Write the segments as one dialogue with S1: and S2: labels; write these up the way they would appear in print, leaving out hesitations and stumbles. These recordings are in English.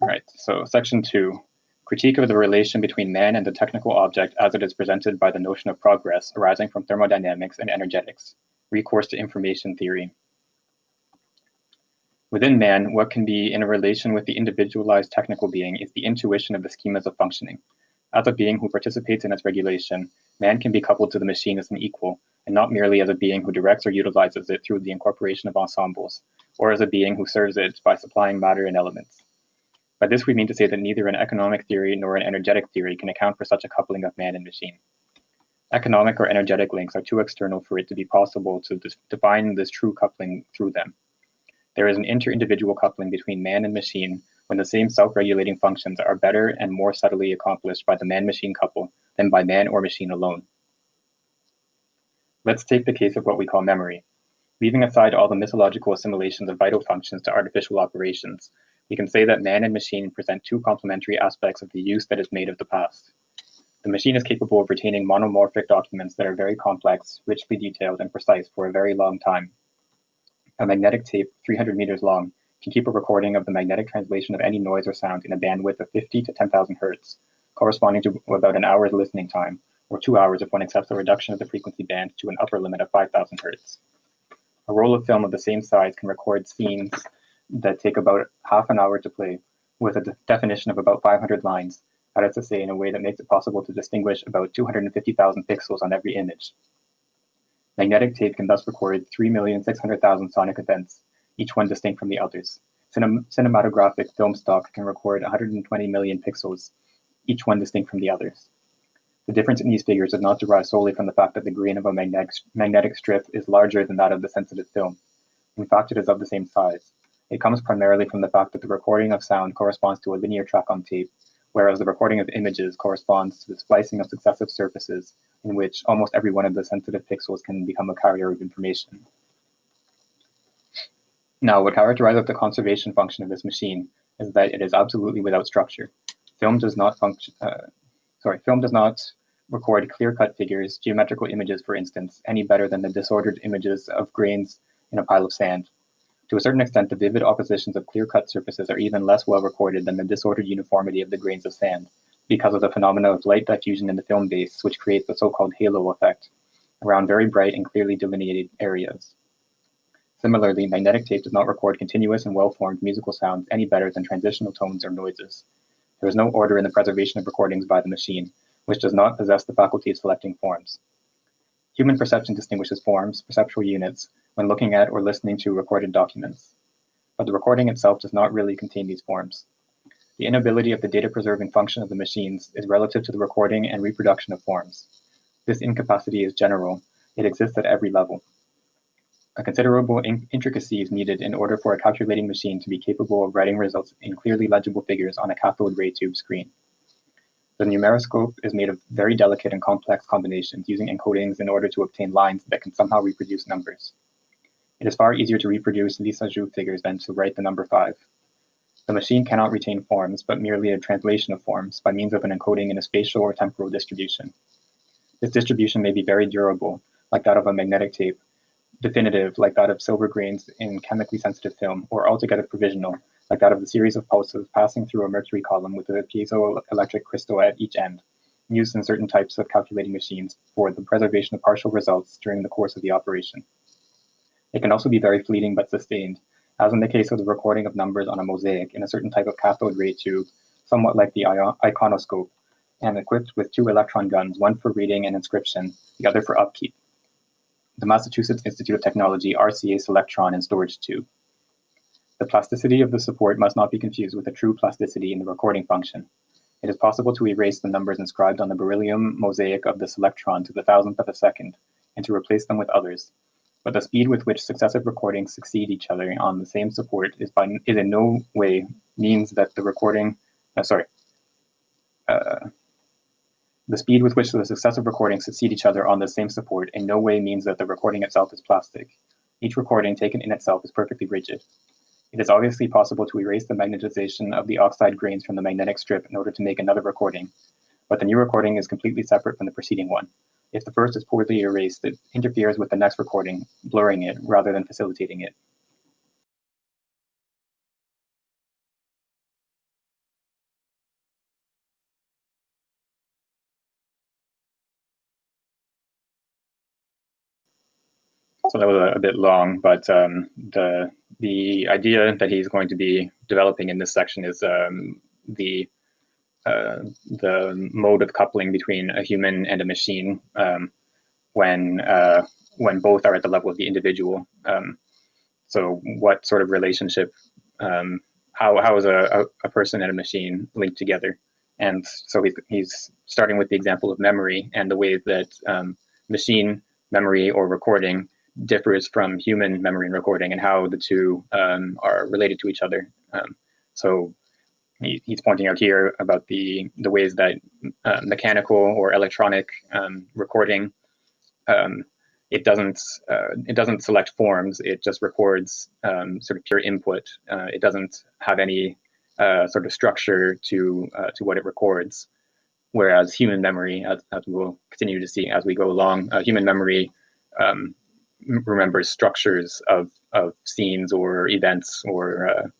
S1: right, so section 2, critique of the relation between man and the technical object as it is presented by the notion of progress arising from thermodynamics and energetics, recourse to information theory. Within man, what can be in a relation with the individualized technical being is the intuition of the schemas of functioning. As a being who participates in its regulation, man can be coupled to the machine as an equal, and not merely as a being who directs or utilizes it through the incorporation of ensembles, or as a being who serves it by supplying matter and elements. By this we mean to say that neither an economic theory nor an energetic theory can account for such a coupling of man and machine. Economic or energetic links are too external for it to be possible to define this true coupling through them. There is an inter-individual coupling between man and machine when the same self-regulating functions are better and more subtly accomplished by the man-machine couple than by man or machine alone. Let's take the case of what we call memory. Leaving aside all the mythological assimilations of vital functions to artificial operations, we can say that man and machine present two complementary aspects of the use that is made of the past. The machine is capable of retaining monomorphic documents that are very complex, richly detailed, and precise for a very long time. A magnetic tape, 300 meters long, can keep a recording of the magnetic translation of any noise or sound in a bandwidth of 50 to 10,000 hertz, corresponding to about an hour's listening time, or 2 hours if one accepts a reduction of the frequency band to an upper limit of 5,000 hertz. A roll of film of the same size can record scenes that take about half an hour to play, with a definition of about 500 lines, that is to say in a way that makes it possible to distinguish about 250,000 pixels on every image. Magnetic tape can thus record 3,600,000 sonic events, each one distinct from the others. Cinematographic film stock can record 120 million pixels, each one distinct from the others. The difference in these figures does not derive solely from the fact that the grain of a magnetic strip is larger than that of the sensitive film. In fact, it is of the same size. It comes primarily from the fact that the recording of sound corresponds to a linear track on tape, whereas the recording of images corresponds to the splicing of successive surfaces, in which almost every one of the sensitive pixels can become a carrier of information. Now, what characterizes the conservation function of this machine is that it is absolutely without structure. Film does not record clear-cut figures, geometrical images, for instance, any better than the disordered images of grains in a pile of sand. To a certain extent, the vivid oppositions of clear-cut surfaces are even less well recorded than the disordered uniformity of the grains of sand, because of the phenomena of light diffusion in the film base, which creates the so-called halo effect around very bright and clearly delineated areas. Similarly, magnetic tape does not record continuous and well-formed musical sounds any better than transitional tones or noises. There is no order in the preservation of recordings by the machine, which does not possess the faculty of selecting forms. Human perception distinguishes forms, perceptual units, when looking at or listening to recorded documents. But the recording itself does not really contain these forms. The inability of the data-preserving function of the machines is relative to the recording and reproduction of forms. This incapacity is general. It exists at every level. A considerable intricacy is needed in order for a calculating machine to be capable of writing results in clearly legible figures on a cathode ray tube screen. The numeroscope is made of very delicate and complex combinations using encodings in order to obtain lines that can somehow reproduce numbers. It is far easier to reproduce Lissajous figures than to write the number 5. The machine cannot retain forms, but merely a translation of forms by means of an encoding in a spatial or temporal distribution. This distribution may be very durable, like that of a magnetic tape, definitive, like that of silver grains in chemically sensitive film, or altogether provisional, like that of the series of pulses passing through a mercury column with a piezoelectric crystal at each end, used in certain types of calculating machines for the preservation of partial results during the course of the operation. It can also be very fleeting but sustained, as in the case of the recording of numbers on a mosaic in a certain type of cathode ray tube, somewhat like the iconoscope, and equipped with 2 electron guns, one for reading and inscription, the other for upkeep. The Massachusetts Institute of Technology RCA Selectron and Storage Tube. The plasticity of the support must not be confused with the true plasticity in the recording function. It is possible to erase the numbers inscribed on the beryllium mosaic of the Selectron to the thousandth of a second, and to replace them with others. But the speed with which successive recordings succeed each other on the same support is in no way means that the recording, the speed with which the successive recordings succeed each other on the same support in no way means that the recording itself is plastic. Each recording taken in itself is perfectly rigid. It is obviously possible to erase the magnetization of the oxide grains from the magnetic strip in order to make another recording, but the new recording is completely separate from the preceding one. If the first is poorly erased, it interferes with the next recording, blurring it rather than facilitating it. So that was a bit long, but the idea that he's going to be developing in this section is the mode of coupling between a human and a machine when both are at the level of the individual. So what sort of relationship, how is a person and a machine linked together? And so he's starting with the example of memory and the way that machine memory or recording differs from human memory and recording, and how the two are related to each other. So he's pointing out here about the ways that mechanical or electronic recording, it doesn't select forms. It just records sort of pure input. It doesn't have any sort of structure to what it records. Whereas human memory, as we will continue to see as we go along, human memory remembers structures of scenes or events or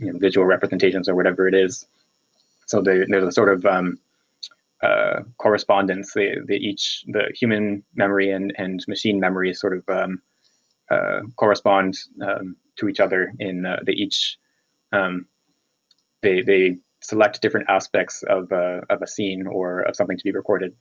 S1: visual representations or whatever it is. So there's a sort of correspondence. The human memory and machine memory sort of correspond to each other in they select different aspects of a scene or of something to be recorded.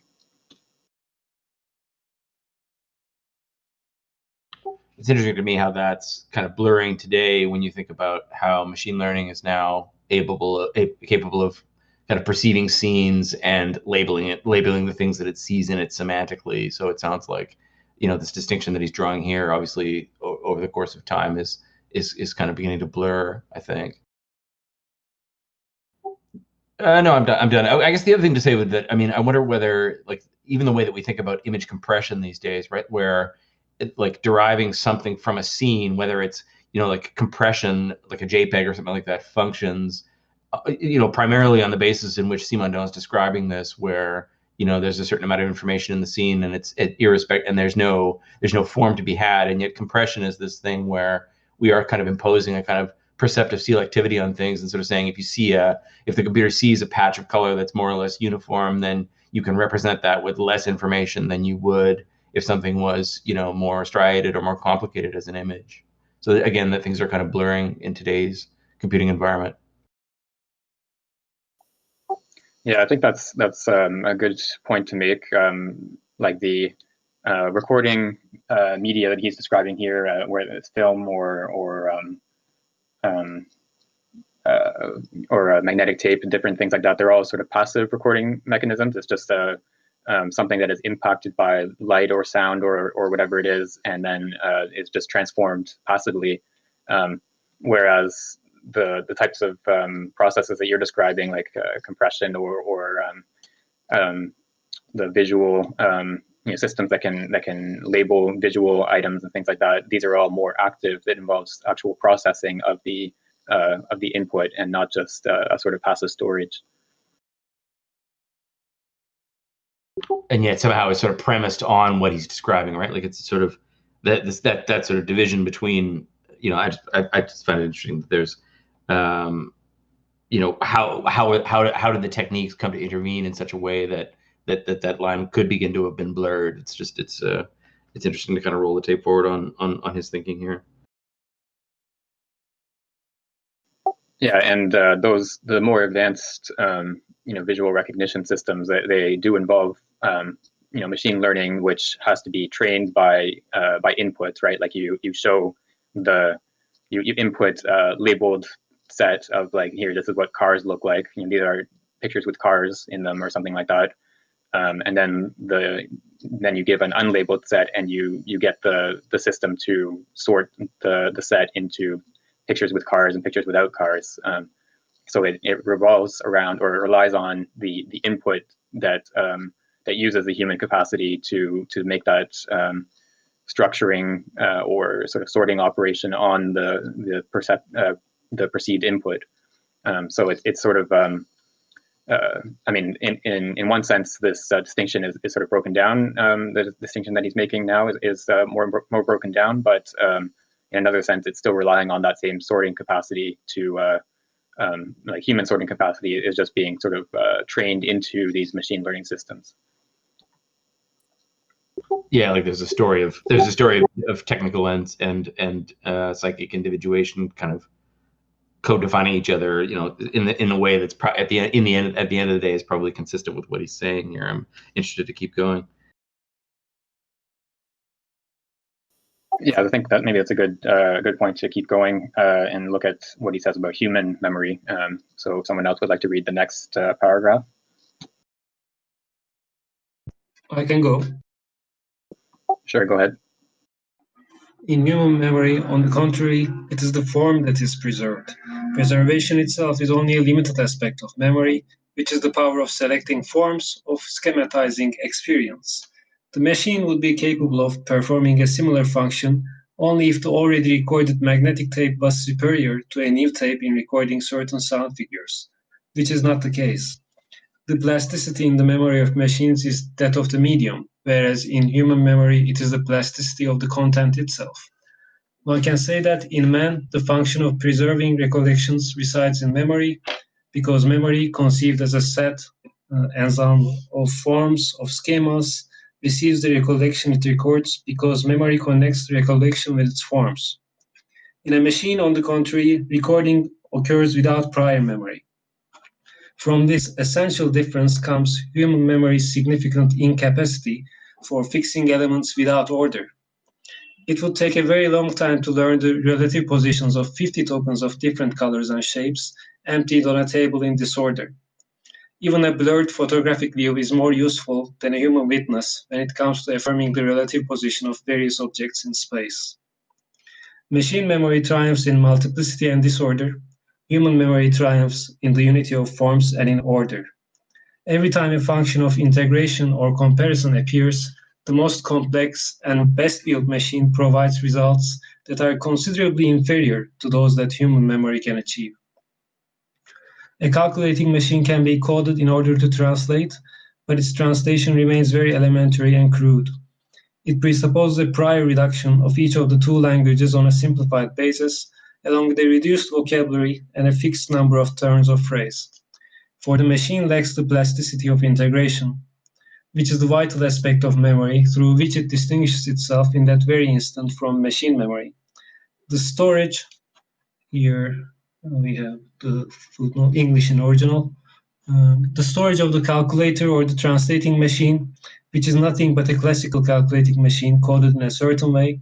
S2: It's interesting to me how that's kind of blurring today when you think about how machine learning is now capable of kind of perceiving scenes and labeling the things that it sees in it semantically. So it sounds like, this distinction that he's drawing here, obviously over the course of time, is kind of beginning to blur, I think. No, I'm done. I'm done. I guess the other thing to say with that, I wonder whether, like, even the way that we think about image compression these days, right, where like deriving something from a scene, whether it's, like compression, like a JPEG or something like that, functions, primarily on the basis in which Simondon is describing this, where, there's a certain amount of information in the scene and it's irrespective, and there's no form to be had. And yet compression is this thing where we are kind of imposing a kind of perceptive selectivity on things and sort of saying, if the computer sees a patch of color that's more or less uniform, then you can represent that with less information than you would if something was, more striated or more complicated as an image. So again, that things are kind of blurring in today's computing environment.
S1: Yeah, I think that's a good point to make. Like the recording media that he's describing here, whether it's film or magnetic tape and different things like that, they're all sort of passive recording mechanisms. It's just something that is impacted by light or sound or whatever it is, and then it's just transformed passively. Whereas the types of processes that you're describing, like compression or the visual systems that can label visual items and things like that, these are all more active. It involves actual processing of the input and not just a sort of passive storage.
S2: And yet somehow it's sort of premised on what he's describing, right? Like it's sort of that sort of division between, I just find it interesting that there's, how did the techniques come to intervene in such a way that line could begin to have been blurred. It's interesting to kind of roll the tape forward on his thinking here.
S1: Yeah, and the more advanced visual recognition systems, they do involve machine learning, which has to be trained by inputs, right? Like you input labeled set of, like, here, this is what cars look like. These are pictures with cars in them or something like that. And then you give an unlabeled set, and you get the system to sort the set into pictures with cars and pictures without cars. So it revolves around or relies on the input that uses the human capacity to make that structuring or sort of sorting operation on the perceived input. So it's sort of in one sense, this distinction is sort of broken down. The distinction that he's making now is more broken down, but in another sense, it's still relying on that same sorting capacity to, like human sorting capacity is just being sort of trained into these machine learning systems.
S2: Yeah, like there's a story of technical and psychic individuation kind of co-defining each other, in a way that's at the end of the day is probably consistent with what he's saying here. I'm interested to keep going.
S1: Yeah, I think that maybe that's a good point to keep going and look at what he says about human memory. So if someone else would like to read the next paragraph.
S3: I can go.
S1: Sure, go ahead.
S3: In human memory, on the contrary, it is the form that is preserved. Preservation itself is only a limited aspect of memory, which is the power of selecting forms, of schematizing experience. The machine would be capable of performing a similar function only if the already recorded magnetic tape was superior to a new tape in recording certain sound figures, which is not the case. The plasticity in the memory of machines is that of the medium, whereas in human memory it is the plasticity of the content itself. One can say that in man, the function of preserving recollections resides in memory, because memory, conceived as a set, ensemble of forms, of schemas, receives the recollection it records because memory connects the recollection with its forms. In a machine, on the contrary, recording occurs without prior memory. From this essential difference comes human memory's significant incapacity for fixing elements without order. It would take a very long time to learn the relative positions of 50 tokens of different colors and shapes emptied on a table in disorder. Even a blurred photographic view is more useful than a human witness when it comes to affirming the relative position of various objects in space. Machine memory triumphs in multiplicity and disorder. Human memory triumphs in the unity of forms and in order. Every time a function of integration or comparison appears, the most complex and best built machine provides results that are considerably inferior to those that human memory can achieve. A calculating machine can be coded in order to translate, but its translation remains very elementary and crude. It presupposes a prior reduction of each of the two languages on a simplified basis, along with a reduced vocabulary and a fixed number of turns of phrase. For the machine lacks the plasticity of integration, which is the vital aspect of memory through which it distinguishes itself in that very instant from machine memory. The storage, here we have the footnote, English in original, the storage of the calculator or the translating machine, which is nothing but a classical calculating machine coded in a certain way,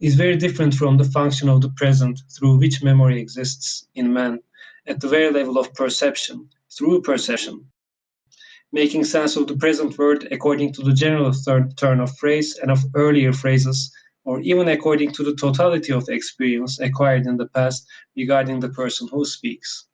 S3: is very different from the function of the present through which memory exists in man at the very level of perception, through perception, making sense of the present word according to the general turn of phrase and of earlier phrases, or even according to the totality of experience acquired in the past regarding the person who speaks.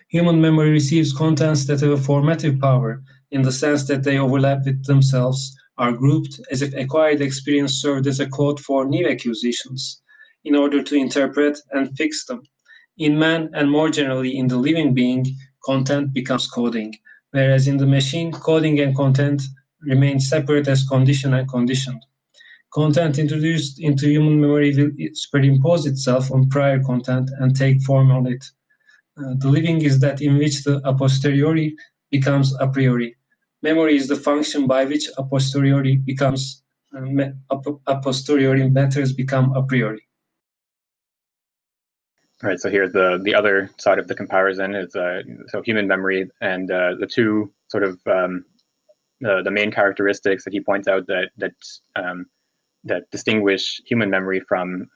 S3: Human memory receives contents that have a formative power in the sense that they overlap with themselves, are grouped as if acquired experience served as a code for new acquisitions, in order to interpret and fix them. In man, and more generally in the living being, content becomes coding, whereas in the machine, coding and content remain separate as condition and conditioned. Content introduced into human memory will superimpose itself on prior content and take form on it. The living is that in which the a posteriori becomes a priori. Memory is the function by which a posteriori becomes a posteriori matters become a priori.
S1: All right, so here's the other side of the comparison is so human memory, and the two sort of the main characteristics that he points out that distinguish human memory from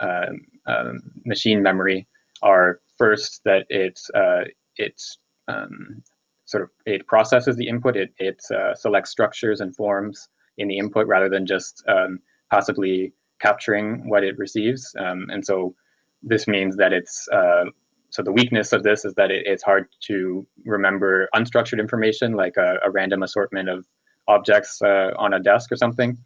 S1: machine memory are first that it processes the input, it selects structures and forms in the input rather than just passively capturing what it receives, and so this means that so the weakness of this is that it's hard to remember unstructured information like a random assortment of objects on a desk or something.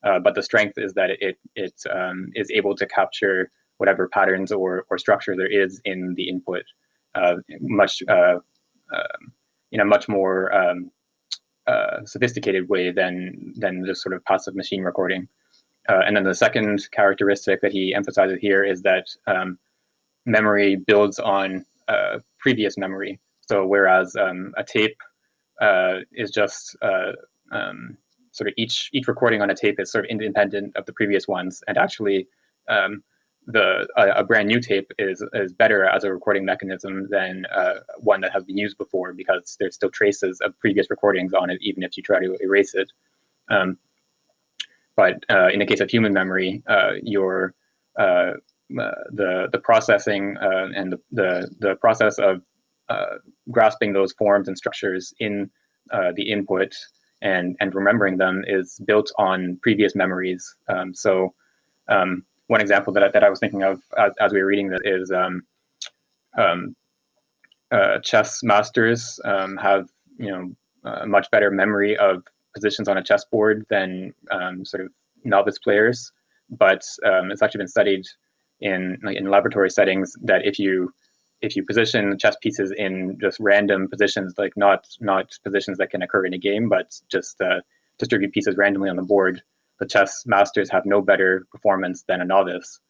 S1: But the strength is that it is able to capture whatever patterns or structure there is in the input much in a much more sophisticated way than just sort of passive machine recording. And then the second characteristic that he emphasizes here is that memory builds on previous memory. So whereas a tape is just sort of each recording on a tape is sort of independent of the previous ones, and actually a brand new tape is better as a recording mechanism than one that has been used before, because there's still traces of previous recordings on it, even if you try to erase it. But in the case of human memory, the processing and the process of grasping those forms and structures in the input and remembering them is built on previous memories. So one example that I was thinking of as we were reading this is chess masters have a much better memory of positions on a chessboard than sort of novice players. But it's actually been studied in laboratory settings that if you position chess pieces in just random positions, like not positions that can occur in a game, but just distribute pieces randomly on the board, the chess masters have no better performance than a novice.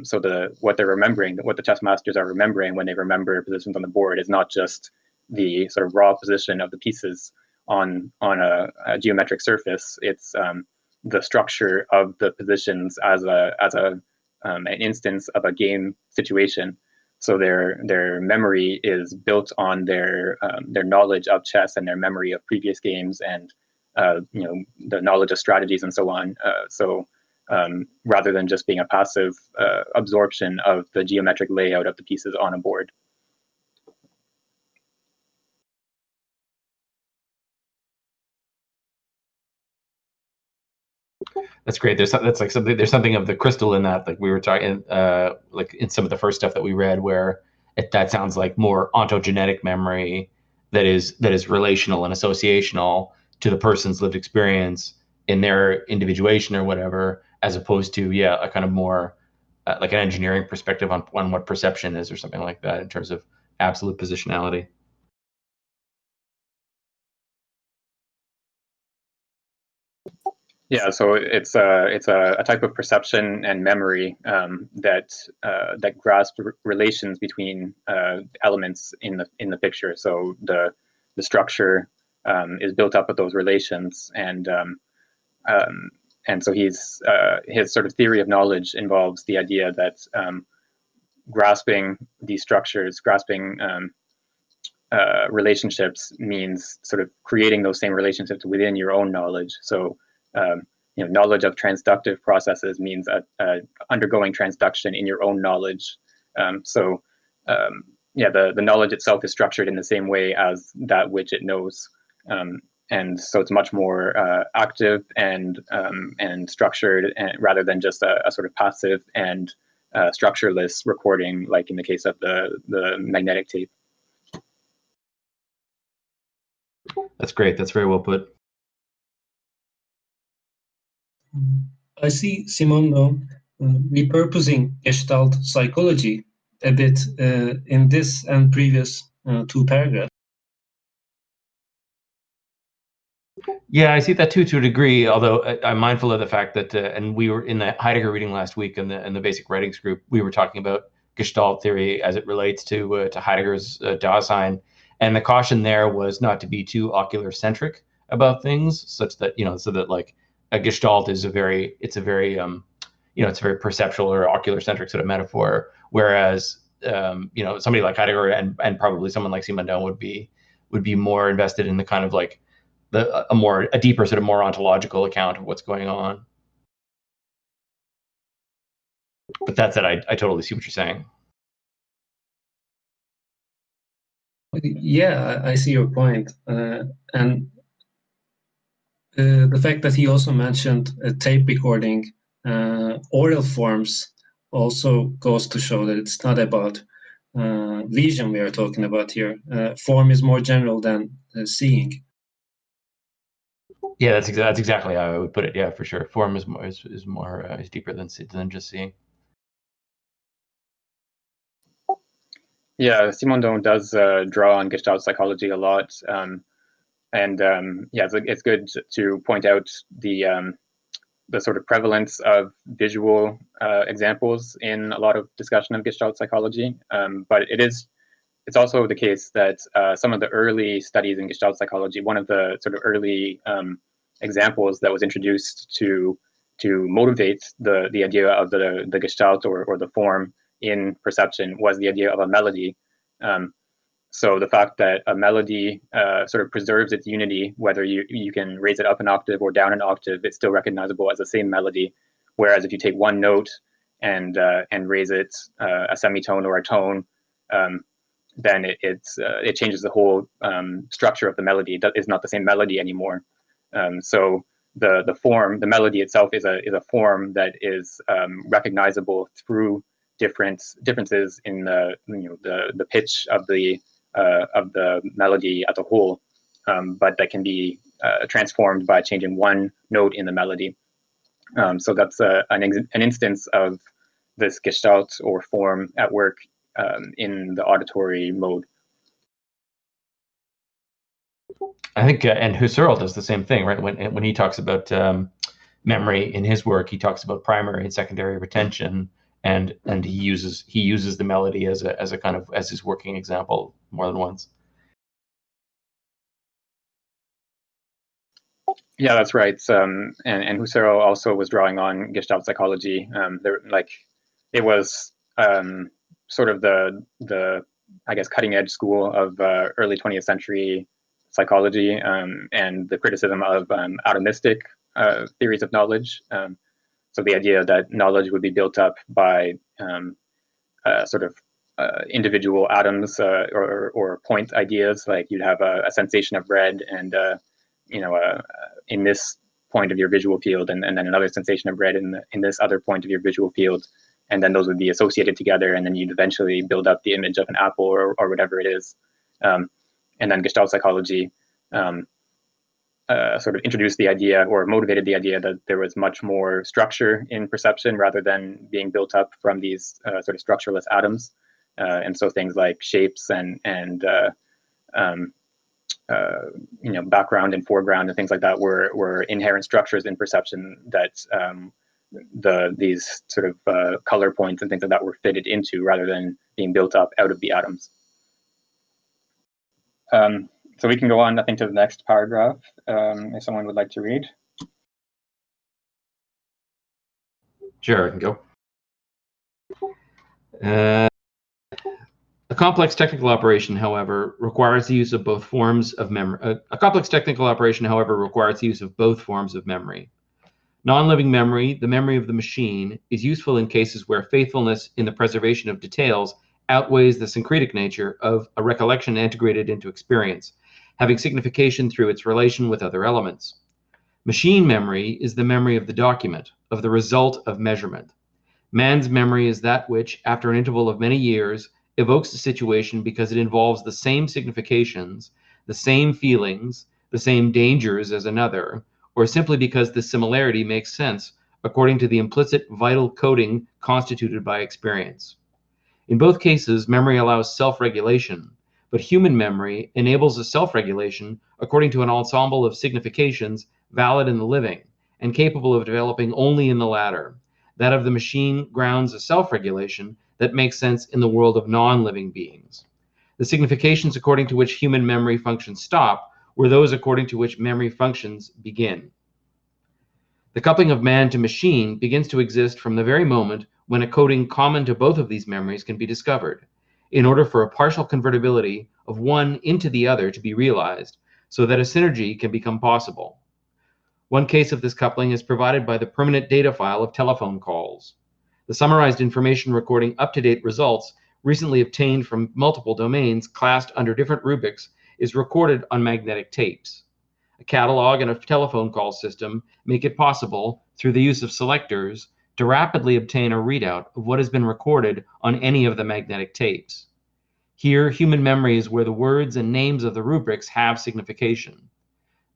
S1: So what the chess masters are remembering when they remember positions on the board is not just the sort of raw position of the pieces on a geometric surface. It's the structure of the positions as an instance of a game situation. So their memory is built on their knowledge of chess and their memory of previous games, and the knowledge of strategies and so on. Rather than just being a passive absorption of the geometric layout of the pieces on a board.
S2: That's great. There's something of the crystal in that, like we were talking, like in some of the first stuff that we read, where that sounds like more ontogenetic memory that is relational and associational to the person's lived experience in their individuation or whatever, as opposed to a kind of more like an engineering perspective on what perception is or something like that in terms of absolute positionality.
S1: Yeah, so it's a type of perception and memory that grasps relations between elements in the picture. So the structure is built up of those relations, and so his sort of theory of knowledge involves the idea that grasping these structures, grasping relationships, means sort of creating those same relationships within your own knowledge. So knowledge of transductive processes means undergoing transduction in your own knowledge. The knowledge itself is structured in the same way as that which it knows, and so it's much more active and structured, rather than just a sort of passive and structureless recording, like in the case of the magnetic tape.
S2: That's great. That's very well put.
S3: I see Simondon repurposing Gestalt psychology a bit in this and previous two paragraphs.
S2: Yeah, I see that too, to a degree, although I'm mindful of the fact that, and we were in the Heidegger reading last week in the basic writings group, we were talking about Gestalt theory as it relates to Heidegger's Dasein. And the caution there was not to be too ocular centric about things, such that, so that like a Gestalt is it's a very perceptual or ocular centric sort of metaphor. Whereas, somebody like Heidegger and probably someone like Simondon would be more invested in the kind of like a deeper sort of more ontological account of what's going on. But that said, I totally see what you're saying.
S3: Yeah, I see your point. And the fact that he also mentioned a tape recording, oral forms, also goes to show that it's not about vision we are talking about here. Form is more general than seeing.
S2: Yeah, that's exactly how I would put it. Yeah, for sure. Form is deeper than just seeing.
S1: Yeah, Simondon does draw on Gestalt psychology a lot, it's good to point out the sort of prevalence of visual examples in a lot of discussion of Gestalt psychology. But it's also the case that some of the early studies in Gestalt psychology, one of the sort of early examples that was introduced to motivate the idea of the gestalt or the form in perception was the idea of a melody. So the fact that a melody sort of preserves its unity, whether you can raise it up an octave or down an octave, it's still recognizable as the same melody. Whereas if you take one note and raise it a semitone or a tone, then it changes the whole structure of the melody. That is not the same melody anymore. So the form, the melody itself is a form that is recognizable through differences in the pitch of the melody as a whole, but that can be transformed by changing one note in the melody. So that's an instance of this gestalt or form at work in the auditory mode.
S2: I think, and Husserl does the same thing, right? When he talks about memory in his work, he talks about primary and secondary retention, and he uses the melody as a kind of as his working example more than once.
S1: Yeah, that's right. And Husserl also was drawing on Gestalt psychology. It was sort of the I guess cutting edge school of early 20th century psychology, and the criticism of atomistic theories of knowledge. So the idea that knowledge would be built up by sort of individual atoms or point ideas, like you'd have a sensation of red and in this point of your visual field, and then another sensation of red in this other point of your visual field, and then those would be associated together, and then you'd eventually build up the image of an apple or whatever it is. And then Gestalt psychology sort of introduced the idea or motivated the idea that there was much more structure in perception rather than being built up from these sort of structureless atoms. And so things like shapes and background and foreground and things like that were inherent structures in perception that these sort of color points and things like that were fitted into rather than being built up out of the atoms. So we can go on, I think, to the next paragraph, if someone would like to read.
S2: Sure, I can go. A complex technical operation, however, requires the use of both forms of memory. A complex technical operation, however, requires the use of both forms of memory. Non-living memory, the memory of the machine, is useful in cases where faithfulness in the preservation of details outweighs the syncretic nature of a recollection integrated into experience, having signification through its relation with other elements. Machine memory is the memory of the document, of the result of measurement. Man's memory is that which, after an interval of many years, evokes the situation because it involves the same significations, the same feelings, the same dangers as another, or simply because the similarity makes sense according to the implicit vital coding constituted by experience. In both cases, memory allows self-regulation, but human memory enables a self-regulation according to an ensemble of significations valid in the living and capable of developing only in the latter. That of the machine grounds a self-regulation that makes sense in the world of non-living beings. The significations according to which human memory functions stop were those according to which memory functions begin. The coupling of man to machine begins to exist from the very moment when a coding common to both of these memories can be discovered, in order for a partial convertibility of one into the other to be realized, so that a synergy can become possible. One case of this coupling is provided by the permanent data file of telephone calls. The summarized information recording up-to-date results recently obtained from multiple domains classed under different rubrics is recorded on magnetic tapes. A catalog and a telephone call system make it possible, through the use of selectors, to rapidly obtain a readout of what has been recorded on any of the magnetic tapes. Here, human memory is where the words and names of the rubrics have signification.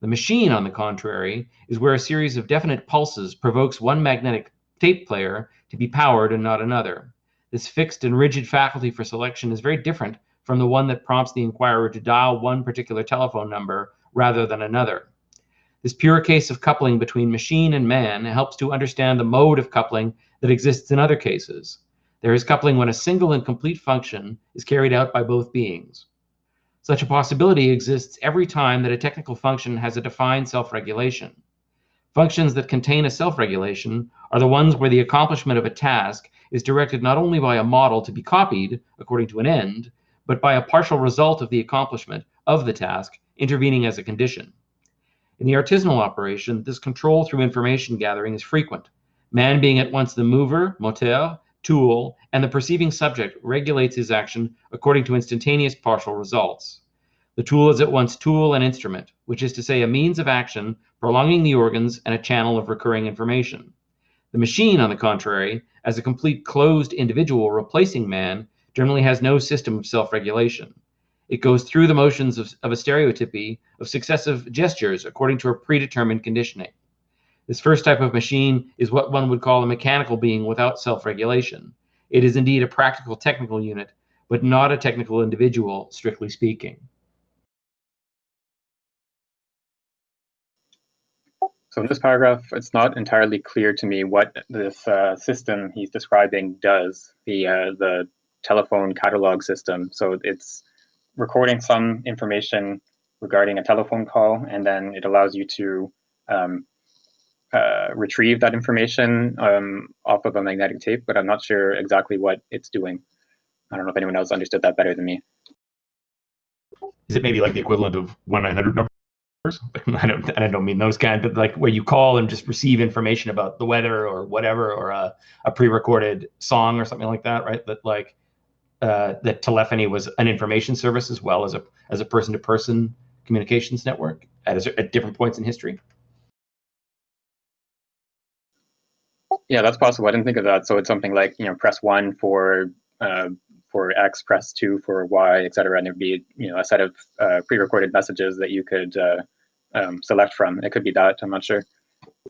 S2: The machine, on the contrary, is where a series of definite pulses provokes one magnetic tape player to be powered and not another. This fixed and rigid faculty for selection is very different from the one that prompts the inquirer to dial one particular telephone number rather than another. This pure case of coupling between machine and man helps to understand the mode of coupling that exists in other cases. There is coupling when a single and complete function is carried out by both beings. Such a possibility exists every time that a technical function has a defined self-regulation. Functions that contain a self-regulation are the ones where the accomplishment of a task is directed not only by a model to be copied according to an end, but by a partial result of the accomplishment of the task intervening as a condition. In the artisanal operation, this control through information gathering is frequent. Man being at once the mover, moteur, tool, and the perceiving subject regulates his action according to instantaneous partial results. The tool is at once tool and instrument, which is to say a means of action prolonging the organs and a channel of recurring information. The machine, on the contrary, as a complete closed individual replacing man, generally has no system of self-regulation. It goes through the motions of a stereotypy of successive gestures according to a predetermined conditioning. This first type of machine is what one would call a mechanical being without self-regulation. It is indeed a practical technical unit, but not a technical individual, strictly speaking.
S1: So in this paragraph, it's not entirely clear to me what this system he's describing does, the telephone catalog system. So it's recording some information regarding a telephone call, and then it allows you to retrieve that information off of a magnetic tape, but I'm not sure exactly what it's doing. I don't know if anyone else understood that better than me.
S2: Is it maybe like the equivalent of 1-900 numbers? I don't mean those kind, but like where you call and just receive information about the weather or whatever, or a pre-recorded song or something like that, right? That like that telephony was an information service as well as a person-to-person communications network at different points in history.
S1: Yeah, that's possible. I didn't think of that. So it's something like, press 1 for X, press 2 for Y, etc. And there'd be, a set of pre-recorded messages that you could select from. It could be that. I'm not sure.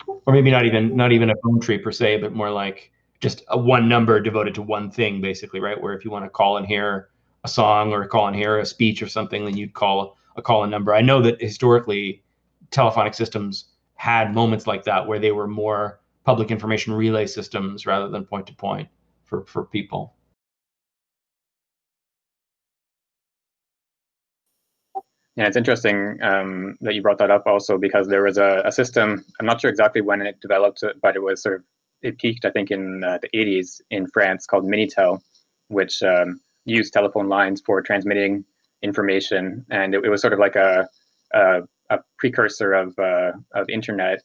S2: Or maybe not even a phone tree per se, but more like just a one number devoted to one thing, basically, right? Where if you want to call and hear a song or call and hear a speech or something, then you'd call a number. I know that historically telephonic systems had moments like that where they were more public information relay systems rather than point to point for people.
S1: Yeah, it's interesting that you brought that up also, because there was a system, I'm not sure exactly when it developed, but it peaked, I think, in the 80s in France, called Minitel, which used telephone lines for transmitting information. And it was sort of like a precursor of internet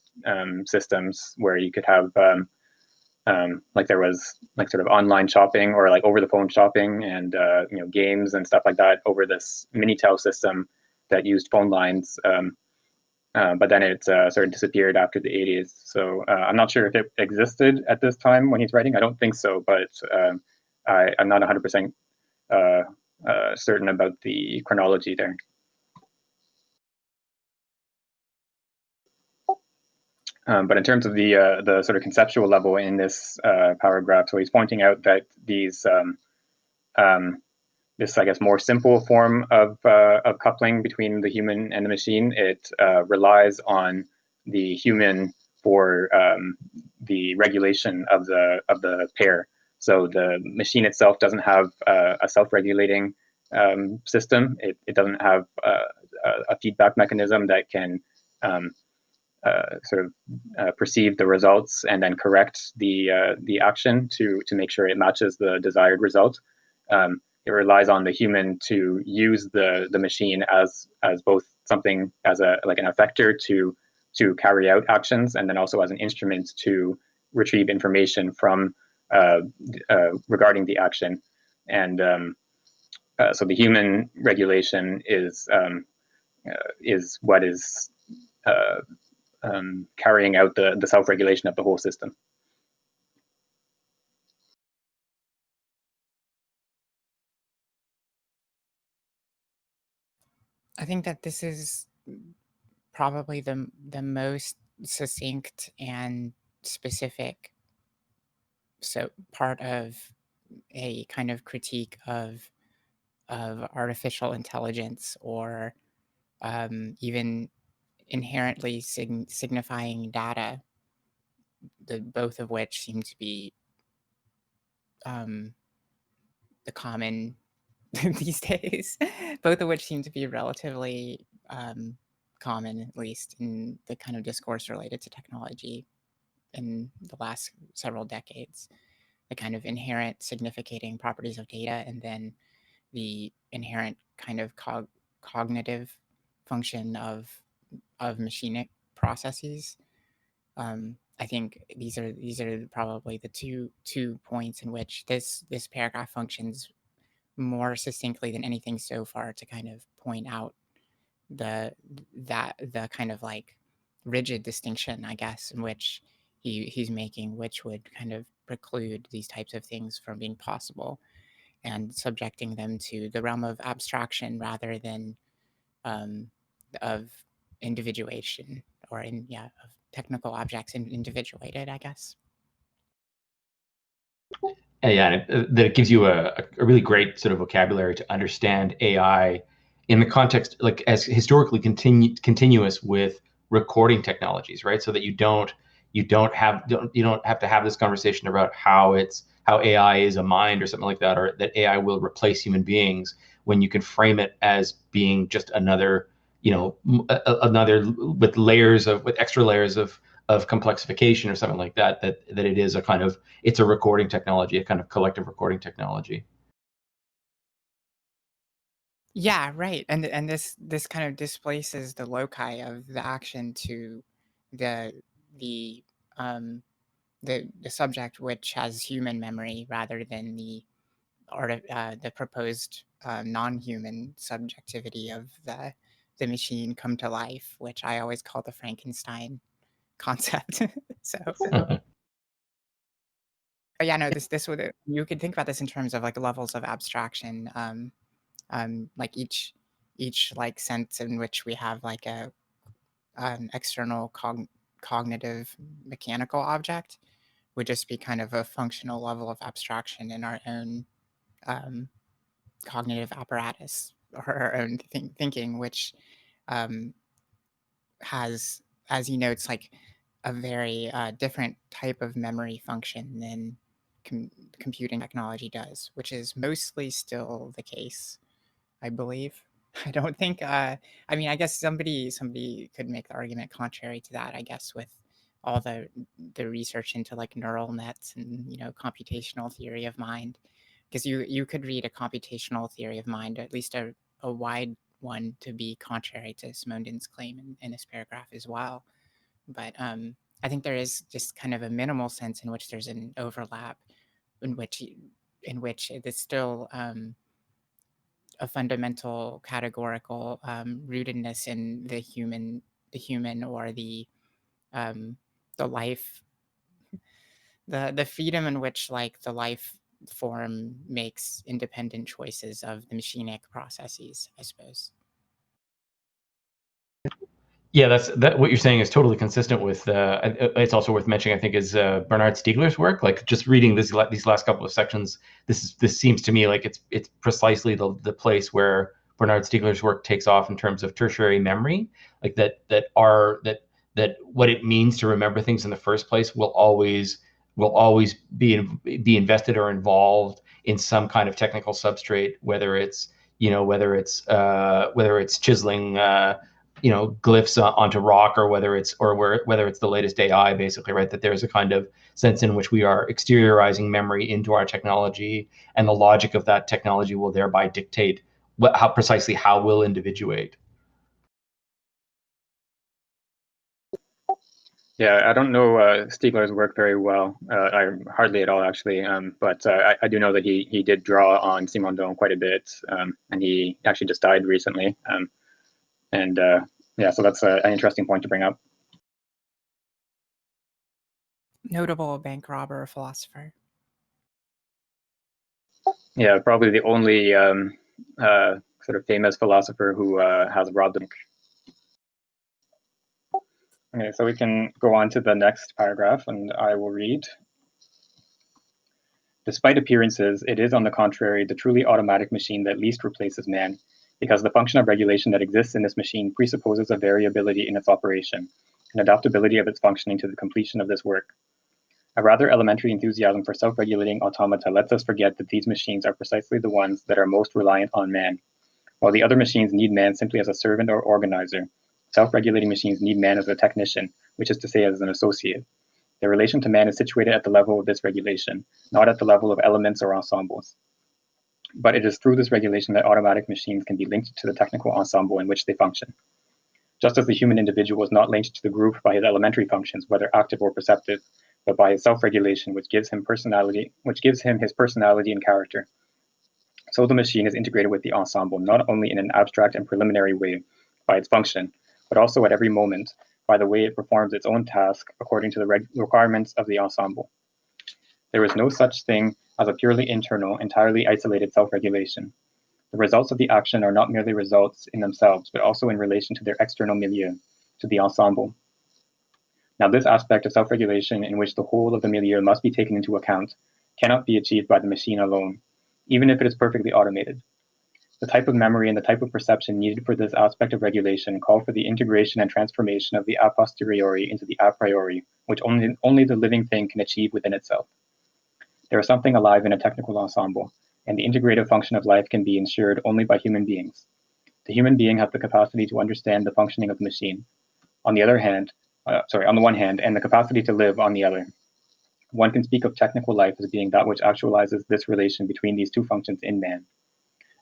S1: systems, where you could have like there was like sort of online shopping or like over the phone shopping, and games and stuff like that over this Minitel system that used phone lines. But then it sort of disappeared after the 80s. So I'm not sure if it existed at this time when he's writing. I don't think so, but I'm not 100% certain about the chronology there. But in terms of the sort of conceptual level in this paragraph, so he's pointing out that these this, I guess, more simple form of coupling between the human and the machine, it relies on the human for the regulation of the pair. So the machine itself doesn't have a self-regulating system. It doesn't have a feedback mechanism that can sort of perceive the results and then correct the action to make sure it matches the desired result. It relies on the human to use the machine as both something as an effector to carry out actions, and then also as an instrument to retrieve information from regarding the action. And so the human regulation is what is carrying out the self-regulation of the whole system.
S4: I think that this is probably the most succinct and specific part of a kind of critique of artificial intelligence, or even inherently signifying data, both of which seem to be the common these days, both of which seem to be relatively common, at least in the kind of discourse related to technology in the last several decades. The kind of inherent significating properties of data, and then the inherent kind of cognitive function of machinic processes. I think these are probably the two points in which this paragraph functions more succinctly than anything so far to kind of point out the kind of like rigid distinction, I guess, in which he's making, which would kind of preclude these types of things from being possible, and subjecting them to the realm of abstraction rather than of individuation, or of technical objects individuated, I guess.
S2: Yeah, and that it gives you a really great sort of vocabulary to understand AI in the context, like as historically continuous with recording technologies, right? So that you don't have to have this conversation about how AI is a mind or something like that, or that AI will replace human beings, when you can frame it as being just another, another with extra layers of complexification or something like that, that it is a kind of, it's a recording technology, a kind of collective recording technology.
S4: Yeah, right. And this kind of displaces the loci of the action to the subject, which has human memory, rather than the proposed non-human subjectivity of the machine come to life, which I always call the Frankenstein concept. So yeah, no, this would, you could think about this in terms of like levels of abstraction, like each like sense in which we have like a external cognitive mechanical object would just be kind of a functional level of abstraction in our own cognitive apparatus, or our own thinking, which has, as he notes, like a very different type of memory function than computing technology does, which is mostly still the case, I believe. I don't think. I mean, I guess somebody could make the argument contrary to that, I guess, with all the research into like neural nets and computational theory of mind, because you could read a computational theory of mind, at least a wide one, to be contrary to Simondon's claim in this paragraph as well. But I think there is just kind of a minimal sense in which there's an overlap, in which it is still a fundamental categorical rootedness in the human, or the life, the freedom in which like the life form makes independent choices of the machinic processes, I suppose.
S2: Yeah, that what you're saying is totally consistent with. It's also worth mentioning, I think, is Bernard Stiegler's work. Like just reading these last couple of sections, this seems to me like it's precisely the place where Bernard Stiegler's work takes off in terms of tertiary memory, like that what it means to remember things in the first place will always be invested or involved in some kind of technical substrate, whether it's chiseling glyphs onto rock, or whether it's the latest AI, basically, right? That there's a kind of sense in which we are exteriorizing memory into our technology, and the logic of that technology will thereby dictate how we'll individuate.
S1: Yeah, I don't know Stiegler's work very well. I hardly at all, actually. But I do know that he did draw on Simondon quite a bit, and he actually just died recently. Yeah, so that's an interesting point to bring up.
S4: Notable bank robber philosopher.
S1: Yeah, probably the only sort of famous philosopher who has robbed a bank. Okay, so we can go on to the next paragraph, and I will read. Despite appearances, it is, on the contrary, the truly automatic machine that least replaces man, because the function of regulation that exists in this machine presupposes a variability in its operation, an adaptability of its functioning to the completion of this work. A rather elementary enthusiasm for self-regulating automata lets us forget that these machines are precisely the ones that are most reliant on man, while the other machines need man simply as a servant or organizer, Self-regulating machines need man as a technician, which is to say as an associate. Their relation to man is situated at the level of this regulation, not at the level of elements or ensembles. But it is through this regulation that automatic machines can be linked to the technical ensemble in which they function. Just as the human individual is not linked to the group by his elementary functions, whether active or perceptive, but by his self-regulation, which gives him his personality and character. So the machine is integrated with the ensemble, not only in an abstract and preliminary way by its function, but also at every moment by the way it performs its own task according to the requirements of the ensemble. There is no such thing as a purely internal, entirely isolated self-regulation. The results of the action are not merely results in themselves, but also in relation to their external milieu, to the ensemble. Now, this aspect of self-regulation, in which the whole of the milieu must be taken into account, cannot be achieved by the machine alone, even if it is perfectly automated. The type of memory and the type of perception needed for this aspect of regulation call for the integration and transformation of the a posteriori into the a priori, which only the living thing can achieve within itself. There is something alive in a technical ensemble, and the integrative function of life can be ensured only by human beings. The human being has the capacity to understand the functioning of the machine. On the one hand, and the capacity to live on the other. One can speak of technical life as being that which actualizes this relation between these two functions in man.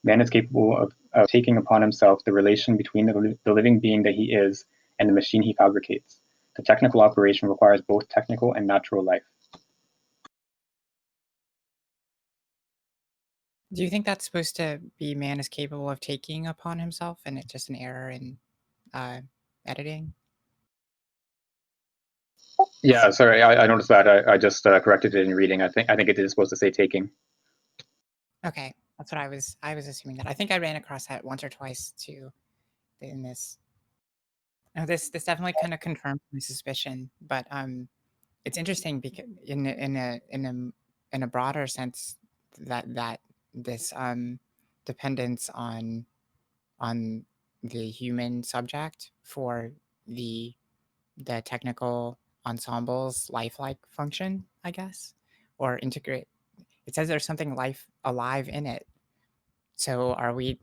S1: Man is capable of taking upon himself the relation between the living being that he is and the machine he fabricates. The technical operation requires both technical and natural life.
S4: Do you think that's supposed to be man is capable of taking upon himself, and it's just an error in editing?
S1: Yeah, sorry, I noticed that. I just corrected it in reading. I think it is supposed to say taking.
S4: Okay, that's what I was assuming that. I think I ran across that once or twice too in this. No, this definitely kind of confirmed my suspicion, but it's interesting because in a broader sense that this dependence on the human subject for the technical ensemble's lifelike function, I guess, or integrate. It says there's something life alive in it. So are we?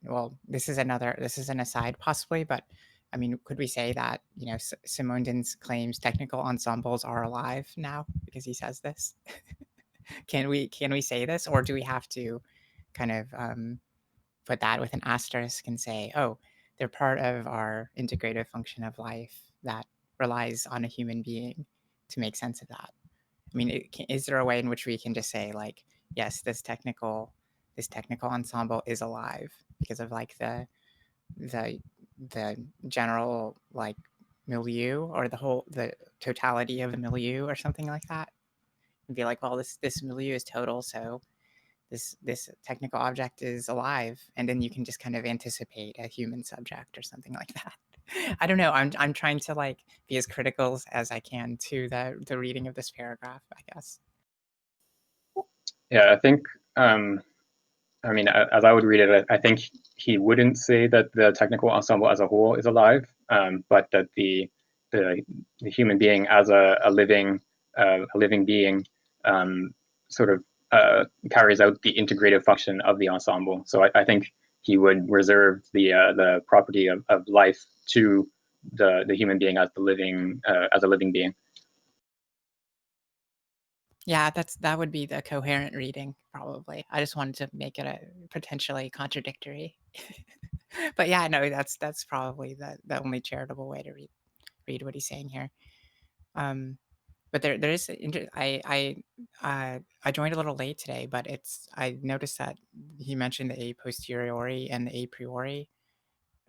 S4: Well, this is an aside possibly, but I mean, could we say that Simondon's claims technical ensembles are alive now because he says this? Can we say this, or do we have to kind of put that with an asterisk and say, oh, they're part of our integrative function of life that relies on a human being to make sense of that? I mean, is there a way in which we can just say, like, yes, this technical ensemble is alive because of like the general like milieu, or the totality of the milieu or something like that, and be like, well, this milieu is total, so this technical object is alive, and then you can just kind of anticipate a human subject or something like that. I don't know. I'm trying to like be as critical as I can to the reading of this paragraph, I guess.
S1: Yeah, I think I mean, as I would read it, I think he wouldn't say that the technical ensemble as a whole is alive, but that the human being as a living being sort of carries out the integrative function of the ensemble. So I think he would reserve the property of life to the human being as a living being.
S4: Yeah, that would be the coherent reading, probably. I just wanted to make it a potentially contradictory. But yeah, no, that's probably the only charitable way to read what he's saying here. But there is I joined a little late today, but I noticed that he mentioned the a posteriori and the a priori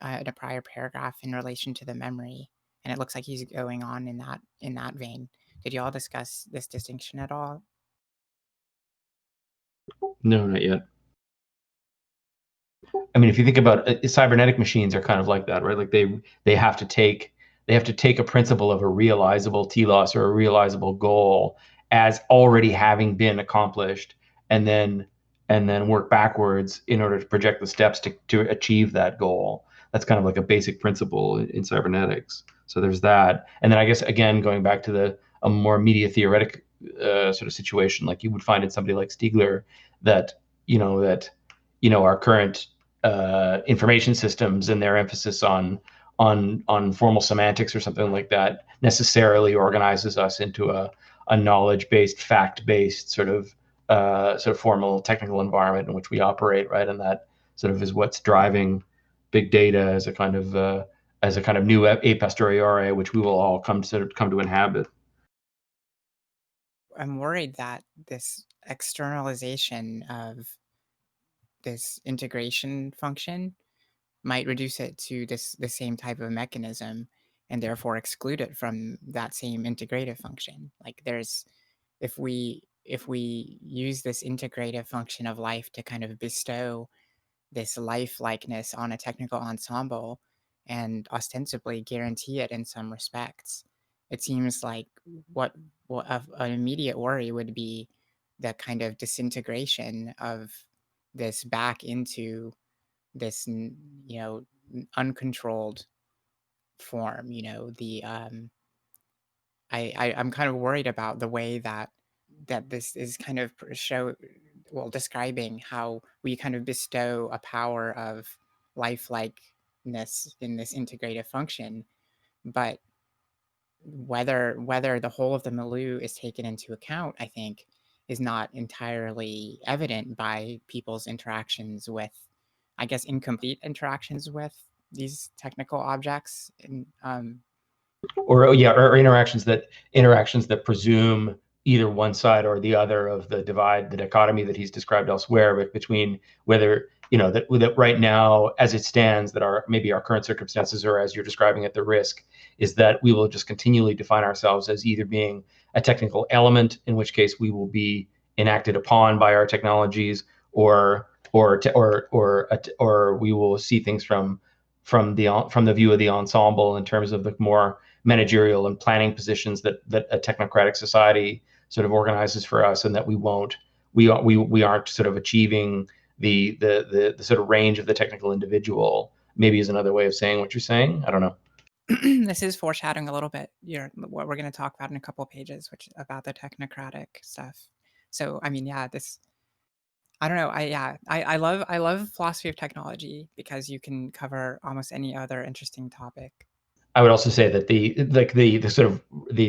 S4: in a prior paragraph in relation to the memory, and it looks like he's going on in that vein. Did you all discuss this distinction at all?
S2: No, not yet. I mean, if you think about cybernetic machines are kind of like that, right? Like they have to take a principle of a realizable telos or a realizable goal as already having been accomplished, and then work backwards in order to project the steps to achieve that goal. That's kind of like a basic principle in cybernetics. So there's that, and then I guess again going back to a more media theoretic sort of situation, like you would find in somebody like Stiegler that our current information systems and their emphasis on on formal semantics or something like that necessarily organizes us into a knowledge-based, fact-based sort of formal technical environment in which we operate, right? And that sort of is what's driving big data as a kind of new a posteriori, which we will all come to inhabit.
S4: I'm worried that this externalization of this integration function might reduce it to the same type of mechanism and therefore exclude it from that same integrative function. Like if we use this integrative function of life to kind of bestow this life-likeness on a technical ensemble and ostensibly guarantee it in some respects, it seems like what an immediate worry would be the kind of disintegration of this back into this uncontrolled form. I'm kind of worried about the way that this is kind of describing how we kind of bestow a power of lifelikeness in this integrative function, but whether the whole of the milieu is taken into account, I think, is not entirely evident by people's interactions with, I guess, incomplete interactions with these technical objects.
S2: Or interactions that presume either one side or the other of the dichotomy that he's described elsewhere, but between whether that right now, as it stands, that maybe our current circumstances, or as you're describing it, the risk is that we will just continually define ourselves as either being a technical element, in which case we will be enacted upon by our technologies, or we will see things from the view of the ensemble in terms of the more managerial and planning positions that a technocratic society sort of organizes for us, and that we aren't sort of achieving the sort of range of the technical individual, maybe is another way of saying what you're saying. I don't know.
S4: This is foreshadowing a little bit what we're going to talk about in a couple of pages, which about the technocratic stuff. So, I mean, yeah, I don't know. I love philosophy of technology because you can cover almost any other interesting topic.
S2: I would also say that the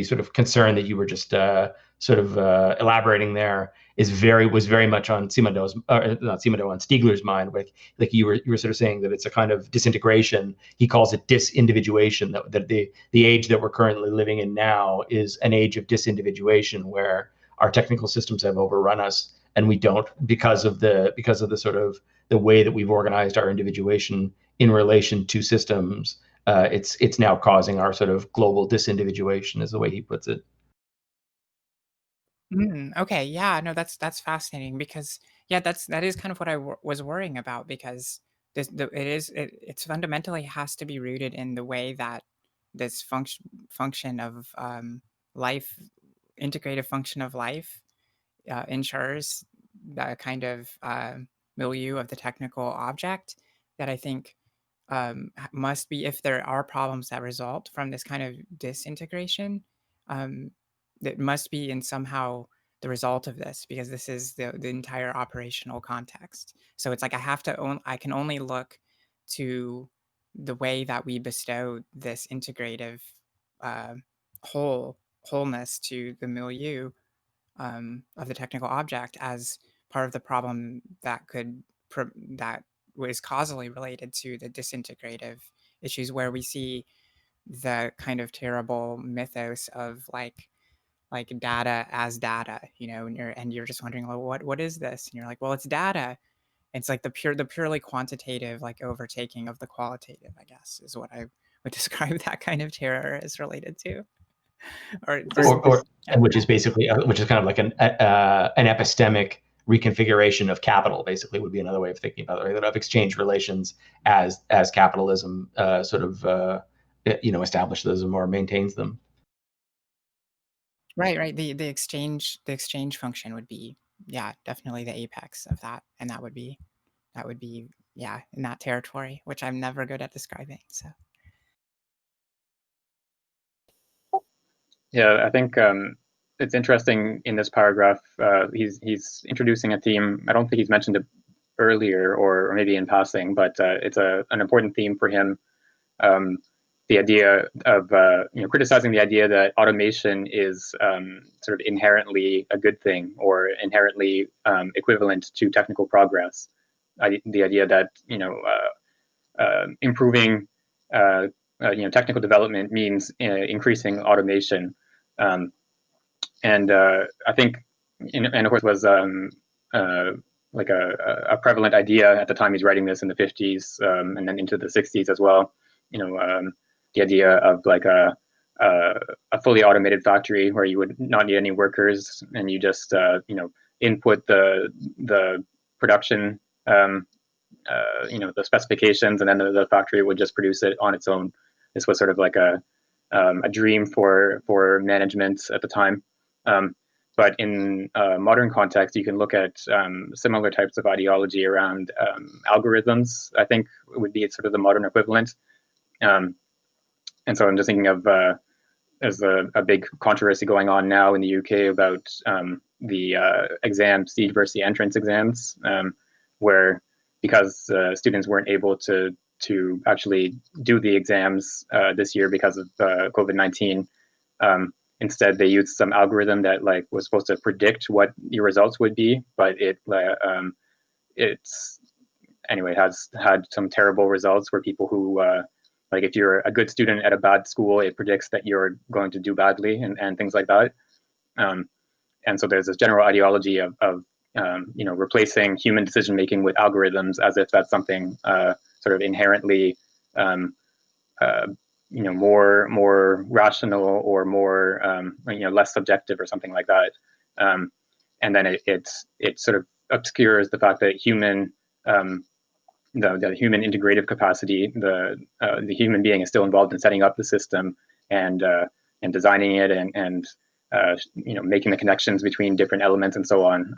S2: sort of concern that you were just elaborating there was very much on Simondon's, not Simondon, on Stiegler's mind. Like you were sort of saying that it's a kind of disintegration. He calls it disindividuation. That the age that we're currently living in now is an age of disindividuation, where our technical systems have overrun us, and we don't, because of the sort of the way that we've organized our individuation in relation to systems. It's now causing our sort of global disindividuation, is the way he puts it.
S4: Okay, yeah, no, that's fascinating because that is kind of what I was worrying about, because it's fundamentally has to be rooted in the way that this function of life, integrative function of life, ensures the kind of milieu of the technical object that I think must be, if there are problems that result from this kind of disintegration, um, that must be in somehow the result of this, because this is the entire operational context. So it's like I can only look to the way that we bestow this integrative uh, wholeness to the milieu of the technical object as part of the problem that that was causally related to the disintegrative issues, where we see the kind of terrible mythos of like data as data, and you're just wondering, well, what is this? And you're like, well, it's data. It's like the purely quantitative, like, overtaking of the qualitative, I guess, is what I would describe that kind of terror as related to.
S2: Which is kind of like an epistemic reconfiguration of capital, basically, would be another way of thinking about it, right? Of exchange relations as capitalism establishes them or maintains them.
S4: Right. The exchange function would be, definitely the apex of that, and that would be in that territory, which I'm never good at describing. So.
S1: Yeah, I think it's interesting in this paragraph. He's introducing a theme. I don't think he's mentioned it earlier, or maybe in passing, but it's an important theme for him. the idea of criticizing the idea that automation is sort of inherently a good thing or inherently equivalent to technical progress. The idea that improving technical development means increasing automation, and I think, and of course, was like a prevalent idea at the time he's writing this in the 50s, and then into the 60s as well. The idea of like a fully automated factory where you would not need any workers, and you just input the production, the specifications, and then the factory would just produce it on its own. This was sort of like a dream for management at the time. But in modern context, you can look at similar types of ideology around algorithms. I think would be sort of the modern equivalent. And so I'm just thinking of there's a big controversy going on now in the UK about the exam seed versus the entrance exams, where because students weren't able to actually do the exams this year because of COVID-19. Instead, they used some algorithm that like was supposed to predict what your results would be, but it's anyway has had some terrible results where people who like if you're a good student at a bad school, it predicts that you're going to do badly and things like that. And so there's this general ideology of replacing human decision making with algorithms as if that's something sort of inherently more rational or more less subjective or something like that. And then it sort of obscures the fact that human the human integrative capacity, the human being is still involved in setting up the system and designing it and making the connections between different elements and so on.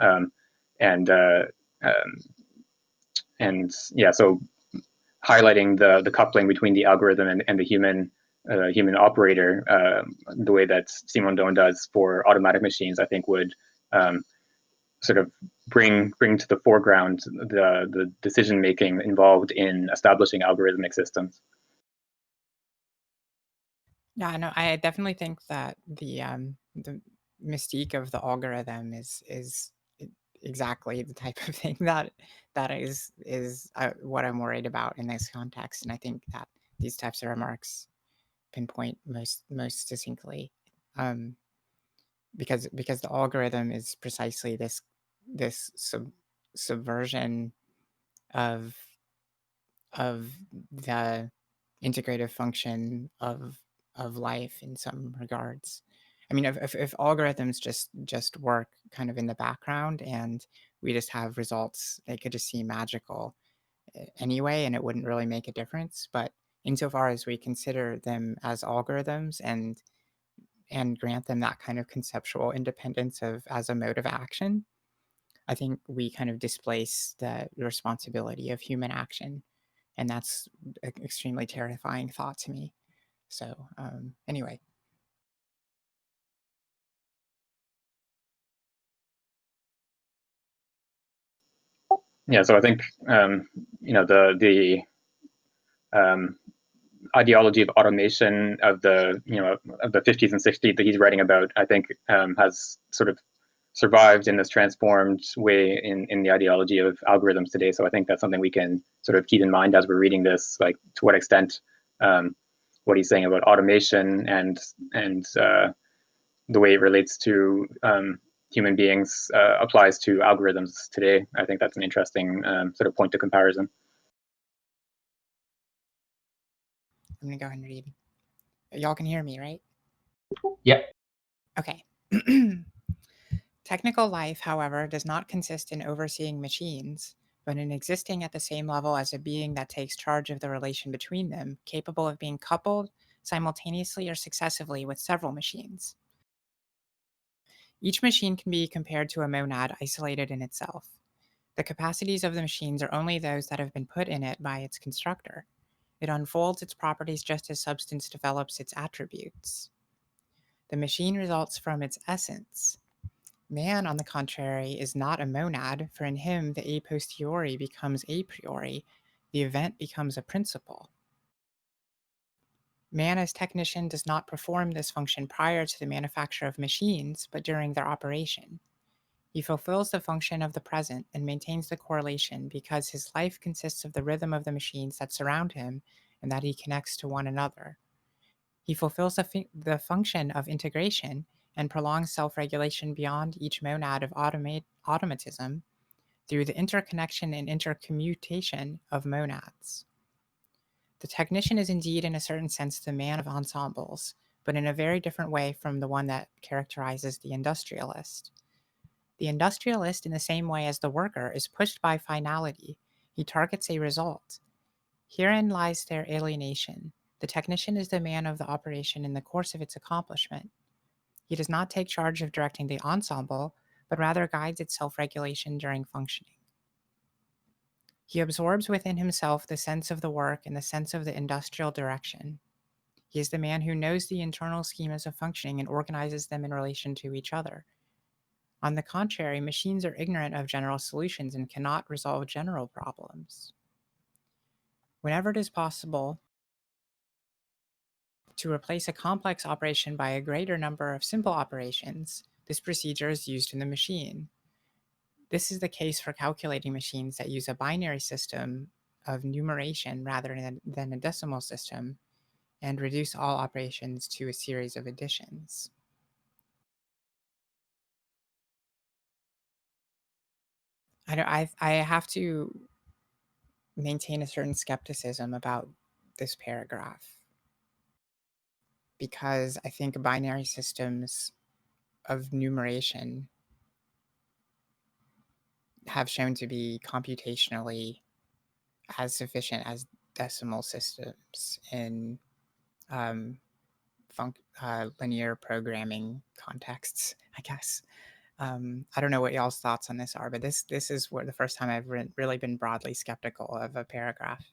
S1: So highlighting the coupling between the algorithm and the human operator, the way that Simondon does for automatic machines, I think would sort of bring to the foreground the decision making involved in establishing algorithmic systems.
S4: Yeah, no, I definitely think that the mystique of the algorithm is exactly the type of thing that is what I'm worried about in this context, and I think that these types of remarks pinpoint most succinctly, because the algorithm is precisely this subversion of the integrative function of life in some regards. I mean, if algorithms just work kind of in the background and we just have results, they could just seem magical anyway, and it wouldn't really make a difference. But insofar as we consider them as algorithms and grant them that kind of conceptual independence as a mode of action, I think we kind of displace the responsibility of human action. And that's an extremely terrifying thought to me. So anyway.
S1: Yeah, so I think the ideology of automation of the 50s and 60s that he's writing about, I think has sort of survived in this transformed way in the ideology of algorithms today. So I think that's something we can sort of keep in mind as we're reading this, like to what extent what he's saying about automation and the way it relates to human beings applies to algorithms today. I think that's an interesting sort of point of comparison.
S4: I'm going to go ahead and read. Y'all can hear me, right?
S2: Yep.
S4: Okay. Technical life, however, does not consist in overseeing machines, but in existing at the same level as a being that takes charge of the relation between them, capable of being coupled simultaneously or successively with several machines. Each machine can be compared to a monad isolated in itself. The capacities of the machines are only those that have been put in it by its constructor. It unfolds its properties just as substance develops its attributes. The machine results from its essence. Man, on the contrary, is not a monad, for in him the a posteriori becomes a priori, the event becomes a principle. Man as technician does not perform this function prior to the manufacture of machines, but during their operation. He fulfills the function of the present and maintains the correlation because his life consists of the rhythm of the machines that surround him and that he connects to one another. He fulfills the function of integration and prolongs self-regulation beyond each monad of automatism through the interconnection and intercommutation of monads. The technician is indeed, in a certain sense, the man of ensembles, but in a very different way from the one that characterizes the industrialist. The industrialist, in the same way as the worker, is pushed by finality. He targets a result. Herein lies their alienation. The technician is the man of the operation in the course of its accomplishment. He does not take charge of directing the ensemble, but rather guides its self-regulation during functioning. He absorbs within himself the sense of the work and the sense of the industrial direction. He is the man who knows the internal schemas of functioning and organizes them in relation to each other. On the contrary, machines are ignorant of general solutions and cannot resolve general problems. Whenever it is possible to replace a complex operation by a greater number of simple operations, this procedure is used in the machine. This is the case for calculating machines that use a binary system of numeration rather than a decimal system, and reduce all operations to a series of additions. I have to maintain a certain skepticism about this paragraph, because I think binary systems of numeration have shown to be computationally as sufficient as decimal systems in linear programming contexts, I guess. I don't know what y'all's thoughts on this are, but this is where the first time I've really been broadly skeptical of a paragraph,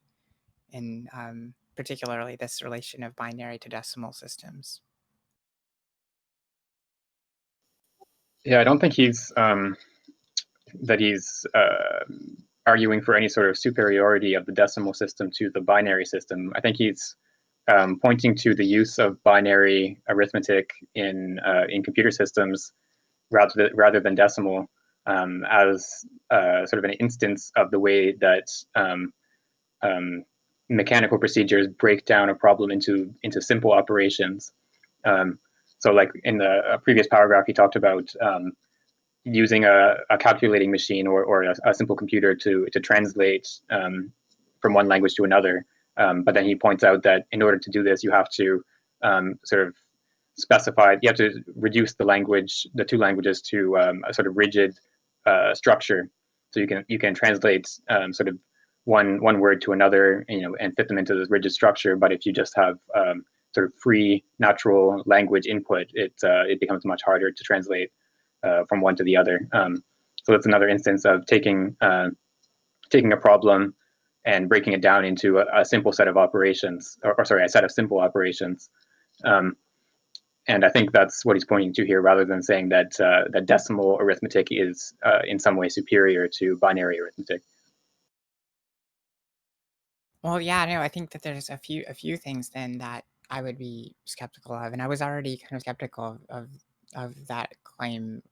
S4: in particularly this relation of binary to decimal systems.
S1: Yeah, I don't think he's arguing for any sort of superiority of the decimal system to the binary system. I think he's pointing to the use of binary arithmetic in computer systems rather than decimal as sort of an instance of the way that mechanical procedures break down a problem into simple operations. So, like in the previous paragraph, he talked about using a calculating machine or a simple computer to translate from one language to another. But then he points out that in order to do this, you have to sort of specify, you have to reduce the two languages to a sort of rigid structure. So you can translate sort of one word to another, and fit them into this rigid structure. But if you just have sort of free natural language input, it becomes much harder to translate from one to the other. So that's another instance of taking a problem and breaking it down into a simple set of operations, a set of simple operations. And I think that's what he's pointing to here, rather than saying that that decimal arithmetic is in some way superior to binary arithmetic.
S4: Well, yeah, no, I think that there's a few things then that I would be skeptical of, and I was already kind of skeptical of that claim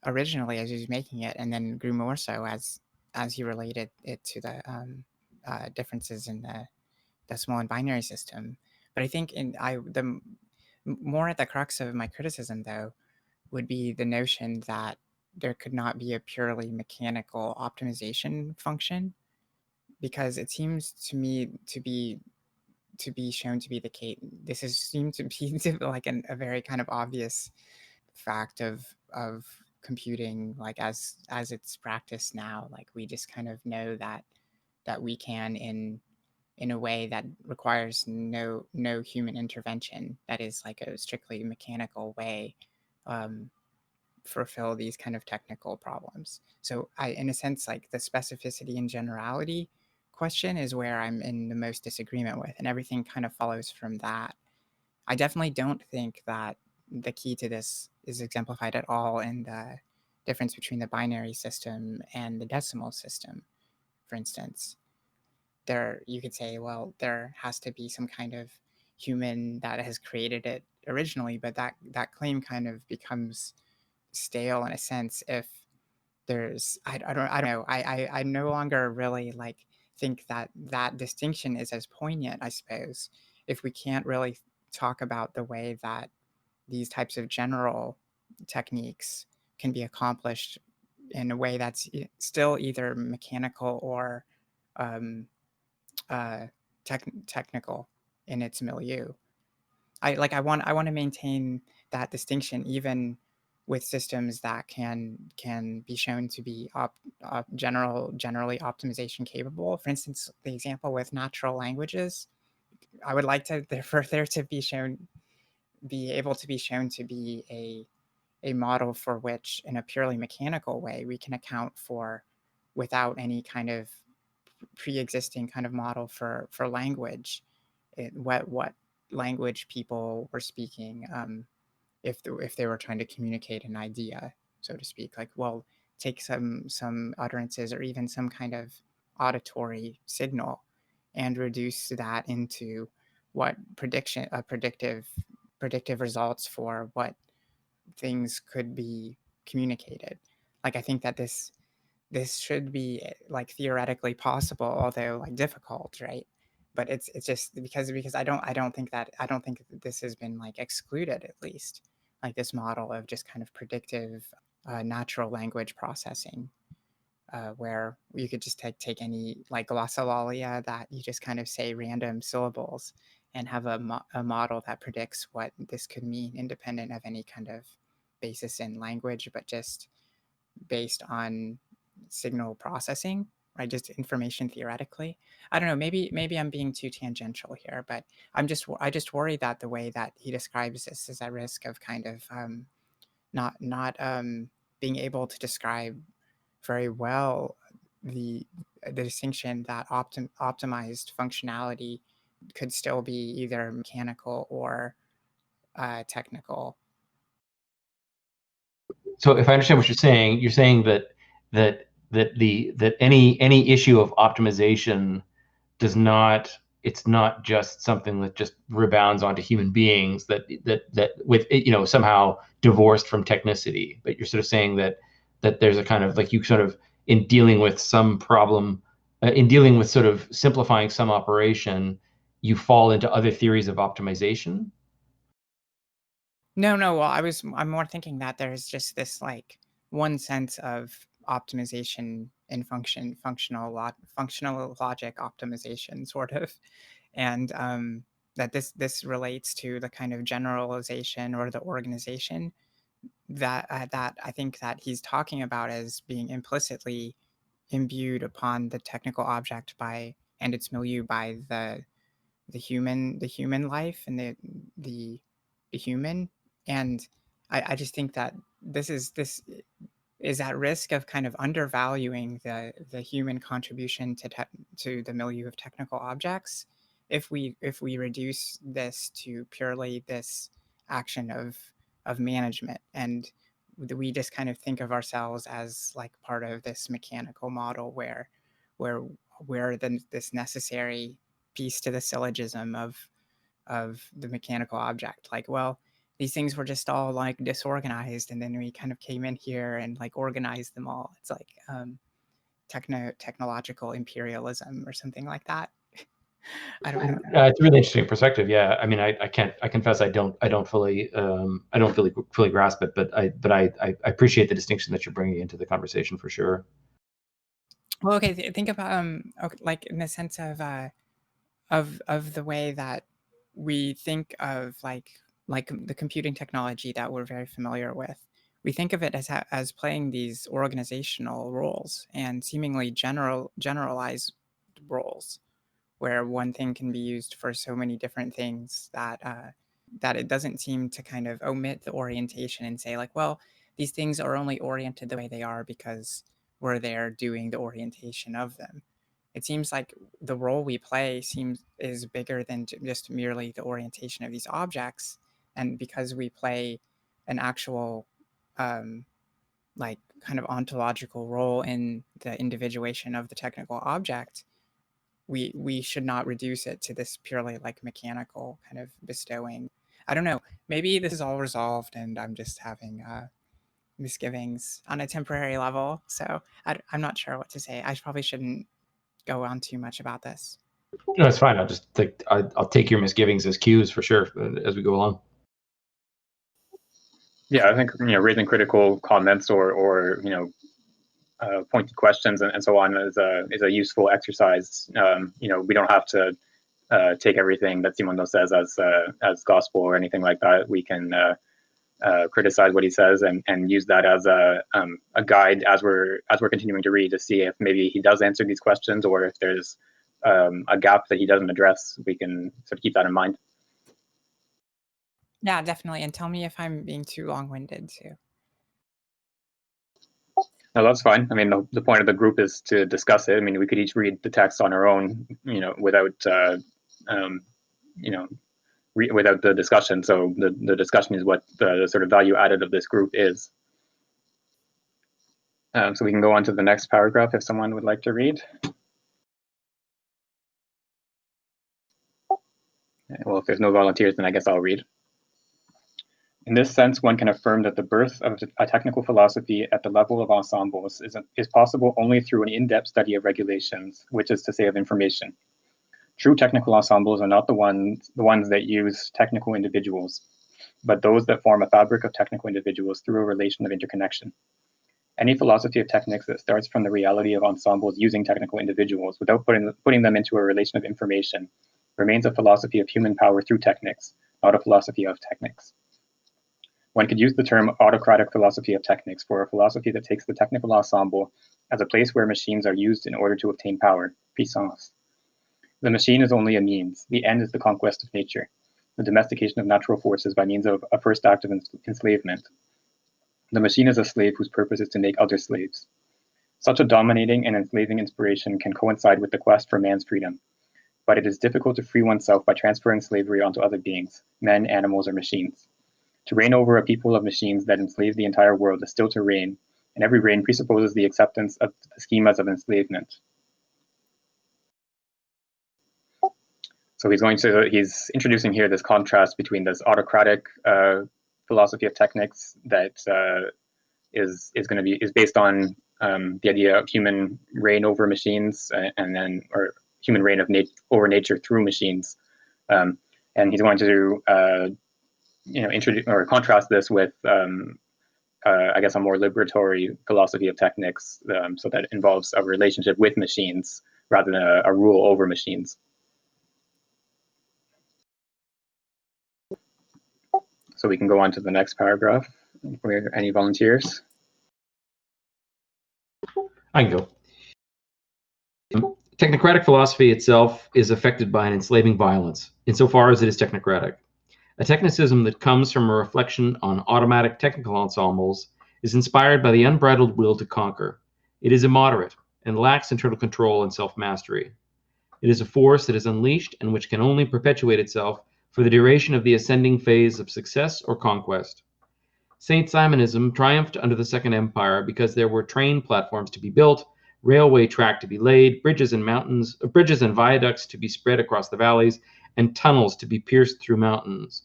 S4: originally as he was making it, and then grew more so as he related it to the differences in the decimal and binary system. But I think more at the crux of my criticism, though, would be the notion that there could not be a purely mechanical optimization function, because it seems to me to be shown to be the case. This has seemed to be like a very kind of obvious fact of computing, like as it's practiced now. Like, we just kind of know that we can, in a way that requires no human intervention, that is like a strictly mechanical way, fulfill these kind of technical problems. So in a sense, like, the specificity and generality question is where I'm in the most disagreement with, and everything kind of follows from that. I definitely don't think that the key to this is exemplified at all in the difference between the binary system and the decimal system. For instance, you could say, well, there has to be some kind of human that has created it originally, but that claim kind of becomes stale in a sense if there's I don't know, I no longer really like think that that distinction is as poignant, I suppose, if we can't really talk about the way that these types of general techniques can be accomplished in a way that's still either mechanical or um, uh, technical in its milieu. I want to maintain that distinction even with systems that can be shown to be generally optimization capable. For instance, the example with natural languages, I would like to for there to be able to be shown to be a model for which, in a purely mechanical way, we can account for without any kind of pre-existing kind of model for language, what language people were speaking, if they were trying to communicate an idea, so to speak. Like, well, take some utterances or even some kind of auditory signal and reduce that into what predictive results for what things could be communicated. Like, I think that this should be like theoretically possible, although like difficult, right? But it's just because I don't think that this has been like excluded, at least, like this model of just kind of predictive natural language processing, where you could just take any like glossolalia that you just kind of say random syllables and have a model that predicts what this could mean, independent of any kind of basis in language, but just based on signal processing, right? Just information theoretically. I don't know. Maybe I'm being too tangential here, but I just worry that the way that he describes this is at risk of kind of not being able to describe very well the distinction that optimized functionality could still be either mechanical or technical.
S2: So if I understand what you're saying that any issue of optimization does not, it's not just something that just rebounds onto human beings, that with somehow divorced from technicity, but you're sort of saying that there's a kind of like, you sort of, in dealing with some problem, in dealing with sort of simplifying some operation, you fall into other theories of optimization.
S4: No, well, I'm more thinking that there's just this like one sense of optimization in functional logic optimization, sort of, and that this relates to the kind of generalization or the organization that I think that he's talking about as being implicitly imbued upon the technical object by and its milieu by the human life and the human. And I just think that this is at risk of kind of undervaluing the human contribution to the milieu of technical objects if we reduce this to purely this action of management, and we just kind of think of ourselves as like part of this mechanical model where we're this necessary piece to the syllogism of the mechanical object. Like, well, these things were just all like disorganized, and then we kind of came in here and like organized them all. It's like technological imperialism or something like that. I don't know.
S2: It's a really interesting perspective. Yeah, I mean, I confess I don't fully grasp it, but I appreciate the distinction that you're bringing into the conversation for sure.
S4: Well, okay, think about okay, like in the sense of the way that we think of like the computing technology that we're very familiar with. We think of it as playing these organizational roles and seemingly generalized roles, where one thing can be used for so many different things that it doesn't seem to kind of omit the orientation and say like, well, these things are only oriented the way they are because we're there doing the orientation of them. It seems like the role we play is bigger than just merely the orientation of these objects, and because we play an actual like kind of ontological role in the individuation of the technical object, we should not reduce it to this purely like mechanical kind of bestowing. I don't know. Maybe this is all resolved, and I'm just having misgivings on a temporary level. So I'm not sure what to say. I probably shouldn't go on too much about this.
S2: No, it's fine. I'll take your misgivings as cues for sure as we go along.
S1: Yeah, I think raising critical comments or pointed questions and so on is a useful exercise. We don't have to take everything that Simondon says as gospel or anything like that. We can criticize what he says and use that as a guide as we're continuing to read to see if maybe he does answer these questions, or if there's a gap that he doesn't address. We can sort of keep that in mind.
S4: Yeah, definitely. And tell me if I'm being too long-winded too.
S1: No, that's fine. I mean, the point of the group is to discuss it. I mean, we could each read the text on our own, without without the discussion. So the discussion is what the sort of value added of this group is. So we can go on to the next paragraph if someone would like to read. Well, if there's no volunteers, then I guess I'll read. In this sense, one can affirm that the birth of a technical philosophy at the level of ensembles is possible only through an in-depth study of regulations, which is to say of information. True technical ensembles are not the ones that use technical individuals, but those that form a fabric of technical individuals through a relation of interconnection. Any philosophy of techniques that starts from the reality of ensembles using technical individuals without putting them into a relation of information remains a philosophy of human power through techniques, not a philosophy of techniques. One could use the term autocratic philosophy of techniques for a philosophy that takes the technical ensemble as a place where machines are used in order to obtain power, puissance. The machine is only a means. The end is the conquest of nature, the domestication of natural forces by means of a first act of enslavement. The machine is a slave whose purpose is to make other slaves. Such a dominating and enslaving inspiration can coincide with the quest for man's freedom, but it is difficult to free oneself by transferring slavery onto other beings, men, animals, or machines. To reign over a people of machines that enslave the entire world is still to reign, and every reign presupposes the acceptance of the schemas of enslavement. So he's introducing here this contrast between this autocratic philosophy of techniques that is based on the idea of human reign over machines, or human reign of over nature through machines, and he's going to introduce or contrast this with I guess a more liberatory philosophy of techniques, so that involves a relationship with machines rather than a rule over machines. So we can go on to the next paragraph. Any volunteers?
S2: I can go. Technocratic philosophy itself is affected by an enslaving violence, insofar as it is technocratic. A technicism that comes from a reflection on automatic technical ensembles is inspired by the unbridled will to conquer. It is immoderate and lacks internal control and self-mastery. It is a force that is unleashed and which can only perpetuate itself for the duration of the ascending phase of success or conquest. Saint Simonism triumphed under the Second Empire because there were train platforms to be built, railway track to be laid, bridges and viaducts to be spread across the valleys, and tunnels to be pierced through mountains.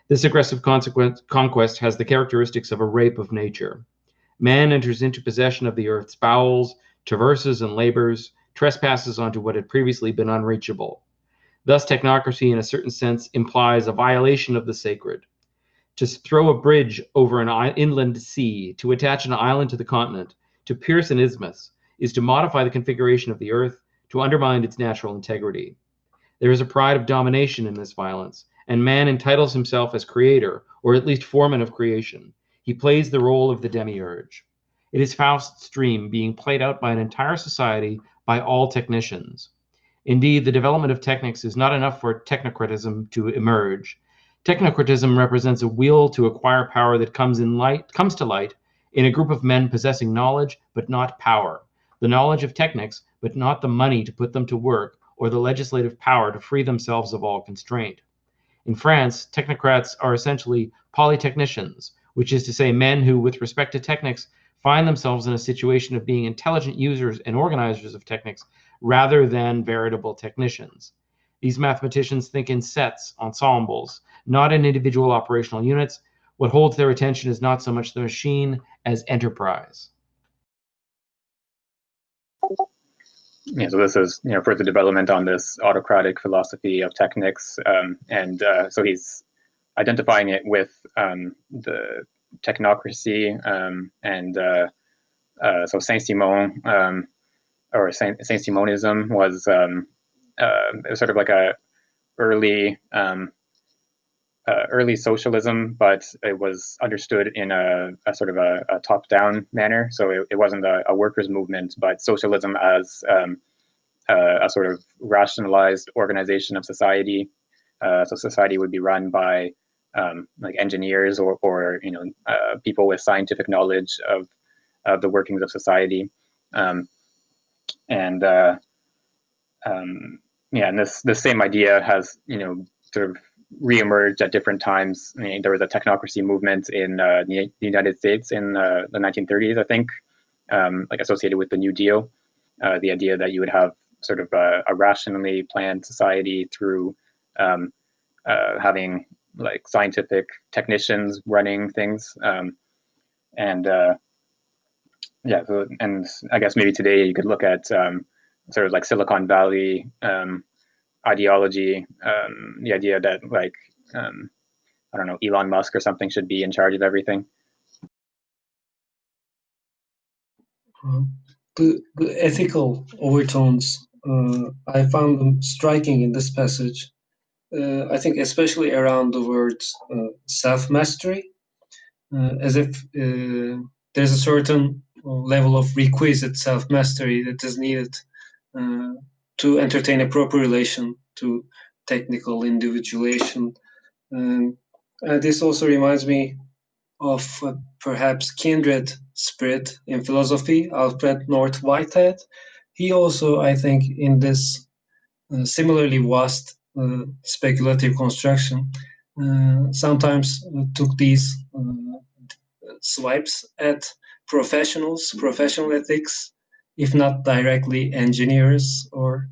S2: This aggressive conquest has the characteristics of a rape of nature. Man enters into possession of the earth's bowels, traverses and labors, trespasses onto what had previously been unreachable. Thus, technocracy, in a certain sense, implies a violation of the sacred. To throw a bridge over an inland sea, to attach an island to the continent, to pierce an isthmus, is to modify the configuration of the earth, to undermine its natural integrity. There is a pride of domination in this violence, and man entitles himself as creator, or at least foreman of creation. He plays the role of the demiurge. It is Faust's dream being played out by an entire society, by all technicians. Indeed, the development of technics is not enough for technocratism to emerge. Technocratism represents a will to acquire power that comes to light in a group of men possessing knowledge, but not power. The knowledge of technics, but not the money to put them to work, or the legislative power to free themselves of all constraint. In France, technocrats are essentially polytechnicians, which is to say men who, with respect to technics, find themselves in a situation of being intelligent users and organizers of technics, rather than veritable technicians. These mathematicians think in sets, ensembles, not in individual operational units. What holds their attention is not so much the machine as enterprise.
S1: Yeah, so this is further development on this autocratic philosophy of technics, so he's identifying it with the technocracy, so Saint-Simon or Saint-Simonism was it was sort of like a early socialism, but it was understood in a sort of a top-down manner. So it wasn't a workers' movement, but socialism as a sort of rationalized organization of society. So society would be run by like engineers or people with scientific knowledge of the workings of society, and this same idea has sort of reemerged at different times. I mean, there was a technocracy movement in the United States in the 1930s, I think, like associated with the New Deal. The idea that you would have sort of a rationally planned society through having like scientific technicians running things, and I guess maybe today you could look at sort of like Silicon Valley ideology, the idea that like I don't know, Elon Musk or something should be in charge of everything.
S3: The ethical overtones, I found them striking in this passage. I think especially around the words self-mastery, as if there's a certain level of requisite self-mastery that is needed to entertain a proper relation to technical individuation. This also reminds me of perhaps kindred spirit in philosophy, Alfred North Whitehead. He also, I think, in this similarly vast speculative construction, sometimes took these swipes at professionals, professional ethics, if not directly engineers. Or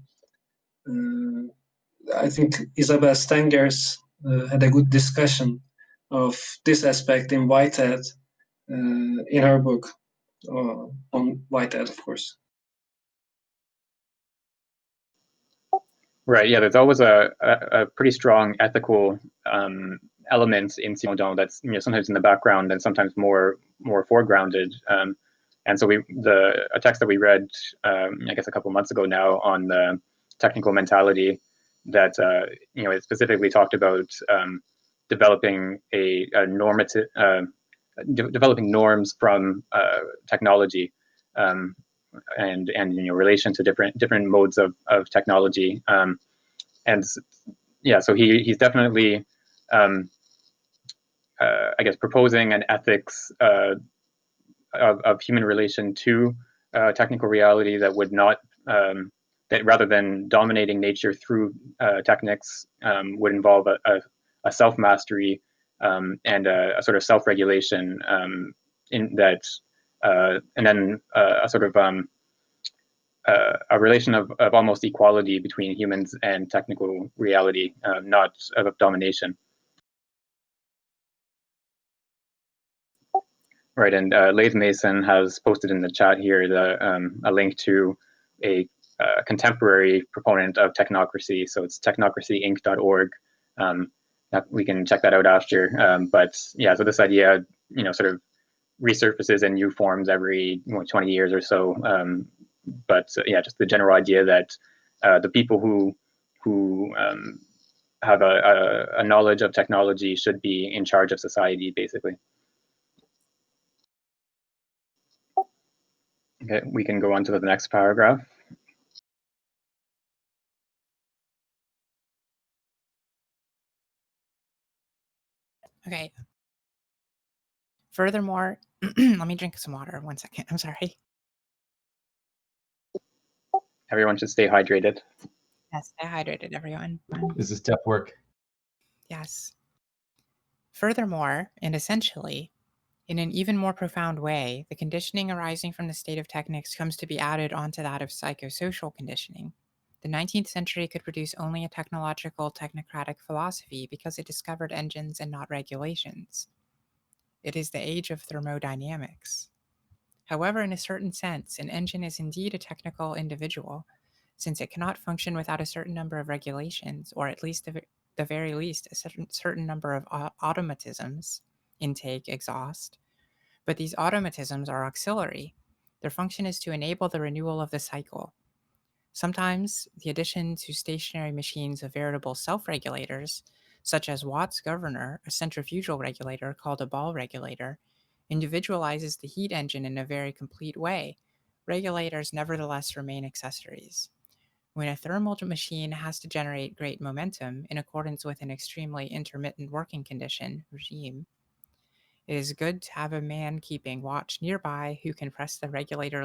S3: I think Isabel Stengers had a good discussion of this aspect in Whitehead in her book on Whitehead, of course.
S1: Right. Yeah. There's always a pretty strong ethical element in Simondon that's sometimes in the background and sometimes more foregrounded. And so a text that we read, I guess a couple of months ago now, on the technical mentality, that it specifically talked about developing a normative, developing norms from technology, and relation to different modes of technology, and yeah, so he's definitely I guess proposing an ethics of human relation to technical reality that would not that rather than dominating nature through techniques would involve a self-mastery and a sort of self-regulation in that and then a sort of a relation of almost equality between humans and technical reality, not of domination. Right, and Lathe Mason has posted in the chat here a link to a contemporary proponent of technocracy. So it's technocracyinc.org. We can check that out after. But yeah, so this idea, sort of resurfaces in new forms every 20 years or so. But yeah, just the general idea that the people who have a knowledge of technology should be in charge of society, basically. Okay, we can go on to the next paragraph.
S4: Okay. Furthermore, let me drink some water. 1 second. I'm sorry.
S1: Everyone should stay hydrated.
S4: Yes, stay hydrated, everyone.
S2: This is tough work.
S4: Yes. Furthermore, and essentially, In an even more profound way, the conditioning arising from the state of technics comes to be added onto that of psychosocial conditioning. The 19th century could produce only a technological, technocratic philosophy because it discovered engines and not regulations. It is the age of thermodynamics. However, in a certain sense, an engine is indeed a technical individual, since it cannot function without a certain number of regulations, or at least the very least, a certain number of automatisms, intake, exhaust. But these automatisms are auxiliary. Their function is to enable the renewal of the cycle. Sometimes the addition to stationary machines of veritable self-regulators, such as Watt's governor, a centrifugal regulator called a ball regulator, individualizes the heat engine in a very complete way. Regulators nevertheless remain accessories. When a thermal machine has to generate great momentum in accordance with an extremely intermittent working condition regime, it is good to have a man keeping watch nearby who can press the regulator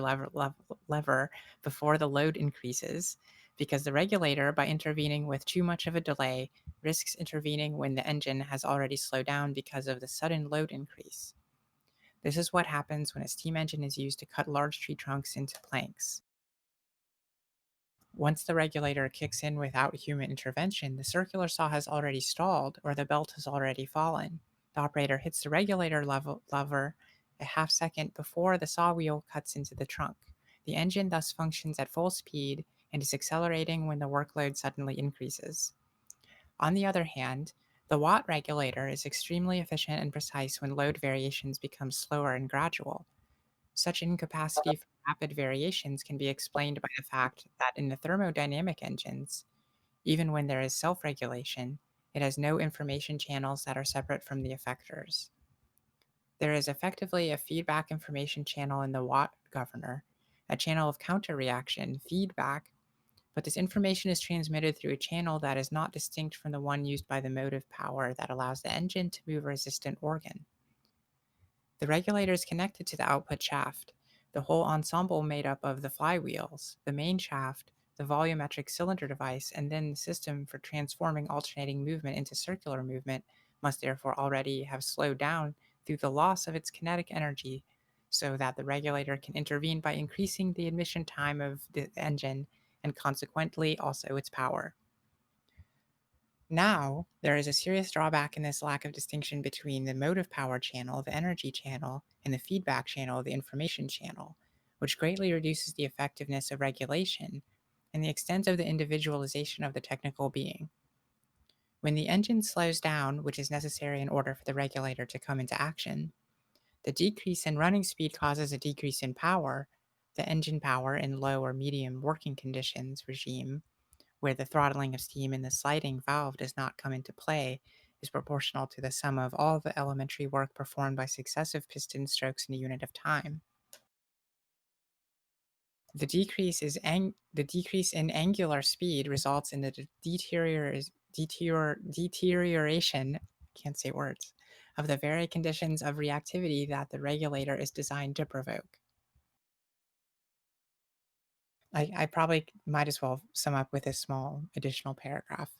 S4: lever before the load increases, because the regulator, by intervening with too much of a delay, risks intervening when the engine has already slowed down because of the sudden load increase. This is what happens when a steam engine is used to cut large tree trunks into planks. Once the regulator kicks in without human intervention, the circular saw has already stalled or the belt has already fallen. The operator hits the regulator lever a half second before the saw wheel cuts into the trunk. The engine thus functions at full speed and is accelerating when the workload suddenly increases. On the other hand, the Watt regulator is extremely efficient and precise when load variations become slower and gradual. Such incapacity for rapid variations can be explained by the fact that in the thermodynamic engines, even when there is self-regulation, it has no information channels that are separate from the effectors. There is effectively a feedback information channel in the Watt governor, a channel of counter-reaction, feedback, but this information is transmitted through a channel that is not distinct from the one used by the motive power that allows the engine to move a resistant organ. The regulator is connected to the output shaft, the whole ensemble made up of the flywheels, the main shaft, the volumetric cylinder device, and then the system for transforming alternating movement into circular movement must therefore already have slowed down through the loss of its kinetic energy, so that the regulator can intervene by increasing the emission time of the engine and consequently also its power. Now, there is a serious drawback in this lack of distinction between the motive power channel, the energy channel, and the feedback channel, the information channel, which greatly reduces the effectiveness of regulation and the extent of the individualization of the technical being. When the engine slows down, which is necessary in order for the regulator to come into action, the decrease in running speed causes a decrease in power, the engine power in low or medium working conditions regime, where the throttling of steam in the sliding valve does not come into play, is proportional to the sum of all the elementary work performed by successive piston strokes in a unit of time. The decrease in angular speed results in the deterioration, can't say words, of the very conditions of reactivity that the regulator is designed to provoke. I probably might as well sum up with a small additional paragraph.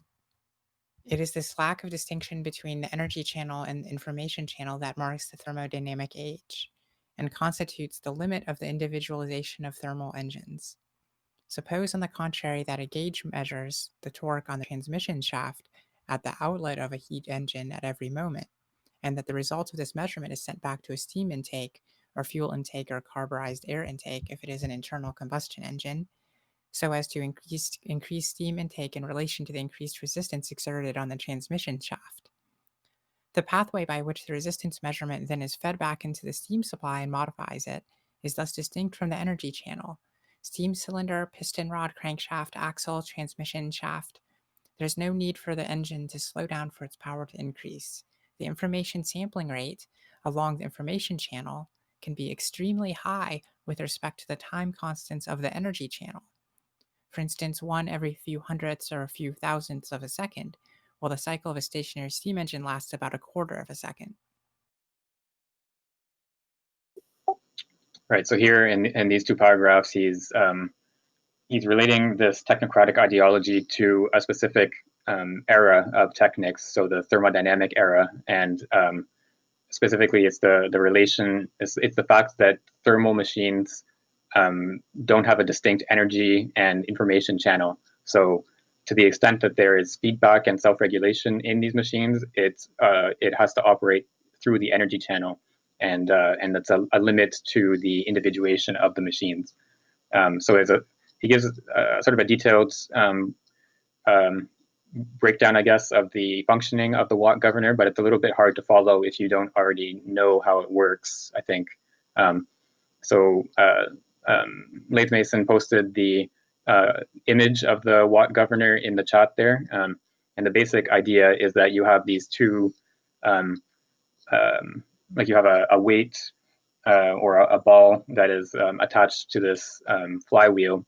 S4: It is this lack of distinction between the energy channel and the information channel that marks the thermodynamic age and constitutes the limit of the individualization of thermal engines. Suppose, on the contrary, that a gauge measures the torque on the transmission shaft at the outlet of a heat engine at every moment, and that the result of this measurement is sent back to a steam intake or fuel intake or carburized air intake if it is an internal combustion engine, so as to increase steam intake in relation to the increased resistance exerted on the transmission shaft. The pathway by which the resistance measurement then is fed back into the steam supply and modifies it is thus distinct from the energy channel. Steam cylinder, piston rod, crankshaft, axle, transmission shaft. There's no need for the engine to slow down for its power to increase. The information sampling rate along the information channel can be extremely high with respect to the time constants of the energy channel. For instance, one every few hundredths or a few thousandths of a second, while the cycle of a stationary steam engine lasts about a quarter of a second.
S1: Right. So here in these two paragraphs, he's relating this technocratic ideology to a specific era of technics, so the thermodynamic era, and specifically, it's the relation. It's the fact that thermal machines don't have a distinct energy and information channel. So, to the extent that there is feedback and self-regulation in these machines, it has to operate through the energy channel, and that's a limit to the individuation of the machines. So he gives sort of a detailed breakdown, I guess, of the functioning of the Watt governor, but it's a little bit hard to follow if you don't already know how it works, I think. Lath Mason posted the image of the Watt governor in the chat there. And the basic idea is that you have these two, like you have a weight or a ball that is attached to this flywheel,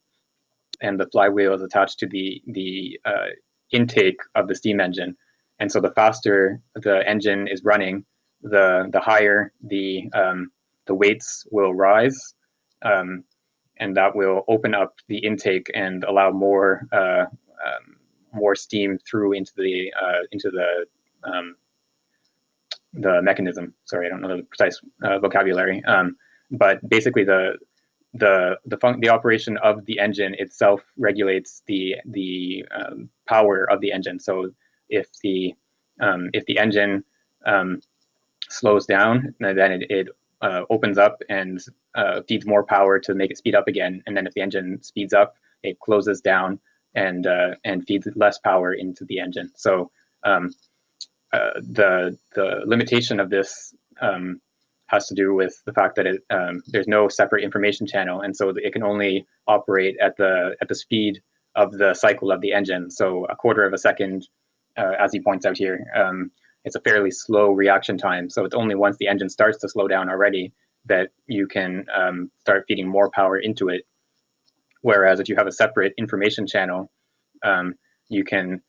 S1: and the flywheel is attached to the intake of the steam engine. And so the faster the engine is running, the higher the weights will rise, and that will open up the intake and allow more steam through into the mechanism. Sorry, I don't know the precise vocabulary, but basically the operation of the engine itself regulates the power of the engine. So if the engine slows down, then it opens up and feeds more power to make it speed up again. And then if the engine speeds up, it closes down and feeds less power into the engine. So the limitation of this has to do with the fact that there's no separate information channel, and so it can only operate at the speed of the cycle of the engine. So a quarter of a second, as he points out here, it's a fairly slow reaction time. So it's only once the engine starts to slow down already that you can start feeding more power into it. Whereas if you have a separate information channel, you can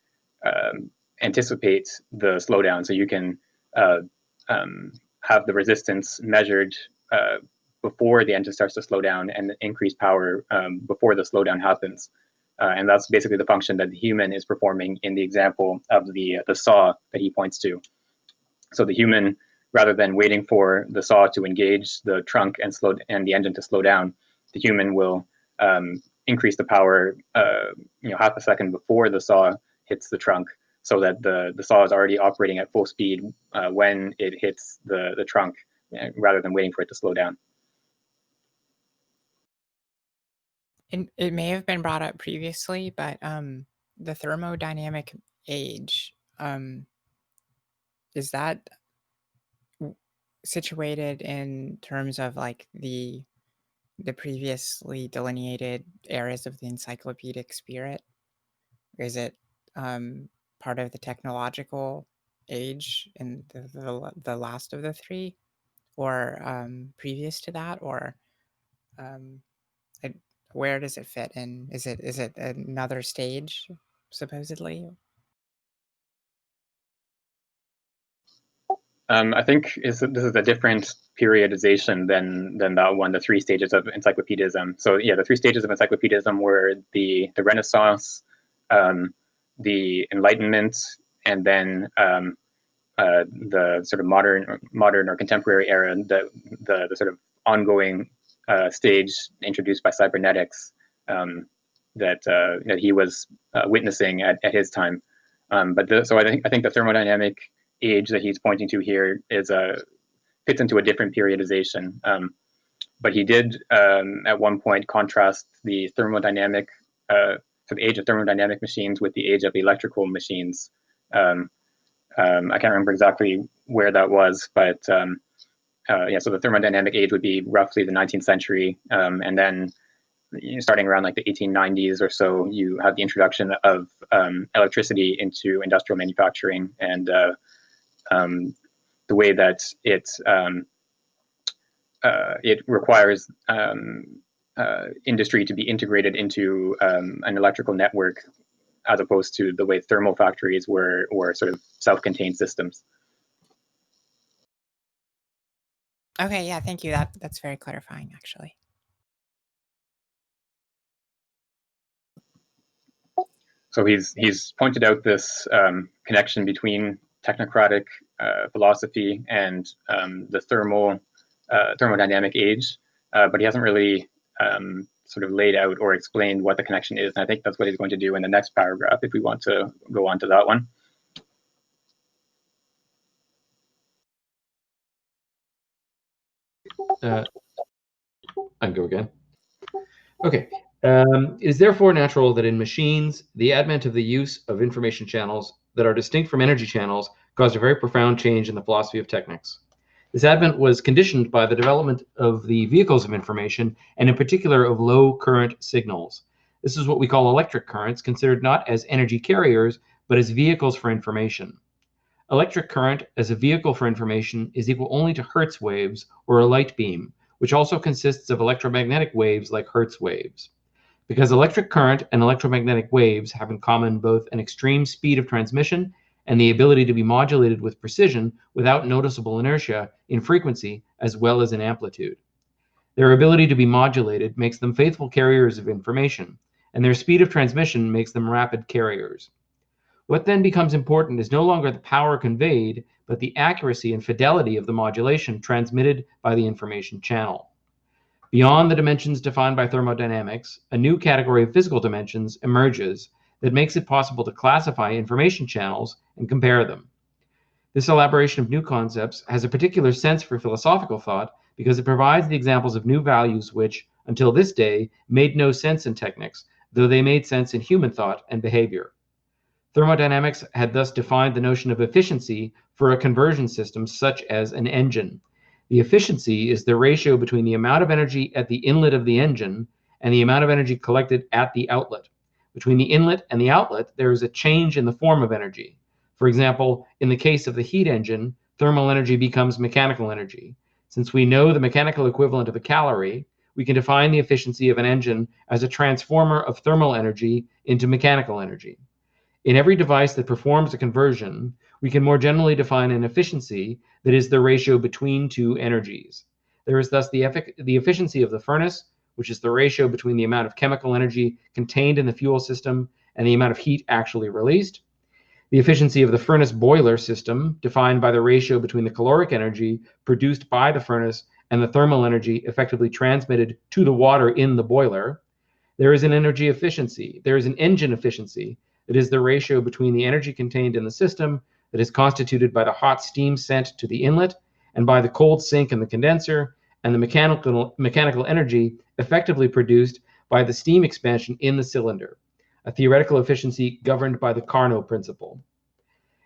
S1: anticipate the slowdown. So you can have the resistance measured before the engine starts to slow down and increase power before the slowdown happens. And that's basically the function that the human is performing in the example of the saw that he points to. So the human, rather than waiting for the saw to engage the trunk and the engine to slow down, the human will increase the power half a second before the saw hits the trunk, so that the saw is already operating at full speed when it hits the trunk, rather than waiting for it to slow down.
S4: It may have been brought up previously, but the thermodynamic age, is that situated in terms of like the previously delineated areas of the encyclopedic spirit? Or is it part of the technological age in the last of the three, or previous to that, or where does it fit in? Is it another stage, supposedly?
S1: I think this is a different periodization than that one, the three stages of encyclopedism. So yeah, the three stages of encyclopedism were the Renaissance, the Enlightenment, and then the sort of modern or contemporary era, the sort of ongoing stage introduced by cybernetics that he was witnessing at his time. So I think the thermodynamic age that he's pointing to here fits into a different periodization. But he did at one point contrast the thermodynamic, so the age of thermodynamic machines with the age of electrical machines. I can't remember exactly where that was, but yeah, so the thermodynamic age would be roughly the 19th century, and then starting around like the 1890s or so, you have the introduction of electricity into industrial manufacturing, and the way that it requires industry to be integrated into an electrical network, as opposed to the way thermal factories were sort of self-contained systems.
S4: Okay, yeah, thank you. That's very clarifying, actually.
S1: So he's pointed out this connection between technocratic philosophy and the thermodynamic age, but he hasn't really sort of laid out or explained what the connection is. And I think that's what he's going to do in the next paragraph if we want to go on to that one.
S2: I can go again. Okay. It is therefore natural that in machines, the advent of the use of information channels that are distinct from energy channels caused a very profound change in the philosophy of technics. This advent was conditioned by the development of the vehicles of information, and in particular of low current signals. This is what we call electric currents, considered not as energy carriers, but as vehicles for information. Electric current as a vehicle for information is equal only to Hertz waves or a light beam, which also consists of electromagnetic waves like Hertz waves. Because electric current and electromagnetic waves have in common both an extreme speed of transmission and the ability to be modulated with precision without noticeable inertia in frequency as well as in amplitude. Their ability to be modulated makes them faithful carriers of information, and their speed of transmission makes them rapid carriers. What then becomes important is no longer the power conveyed, but the accuracy and fidelity of the modulation transmitted by the information channel. Beyond the dimensions defined by thermodynamics, a new category of physical dimensions emerges that makes it possible to classify information channels and compare them. This elaboration of new concepts has a particular sense for philosophical thought because it provides the examples of new values which, until this day, made no sense in technics, though they made sense in human thought and behavior. Thermodynamics had thus defined the notion of efficiency for a conversion system such as an engine. The efficiency is the ratio between the amount of energy at the inlet of the engine and the amount of energy collected at the outlet. Between the inlet and the outlet, there is a change in the form of energy. For example, in the case of the heat engine, thermal energy becomes mechanical energy. Since we know the mechanical equivalent of a calorie, we can define the efficiency of an engine as a transformer of thermal energy into mechanical energy. In every device that performs a conversion, we can more generally define an efficiency that is the ratio between two energies. There is thus the efficiency of the furnace, which is the ratio between the amount of chemical energy contained in the fuel system and the amount of heat actually released. The efficiency of the furnace boiler system, defined by the ratio between the caloric energy produced by the furnace and the thermal energy effectively transmitted to the water in the boiler. There is an energy efficiency. There is an engine efficiency. That is the ratio between the energy contained in the system that is constituted by the hot steam sent to the inlet and by the cold sink in the condenser and the mechanical energy effectively produced by the steam expansion in the cylinder, a theoretical efficiency governed by the Carnot principle.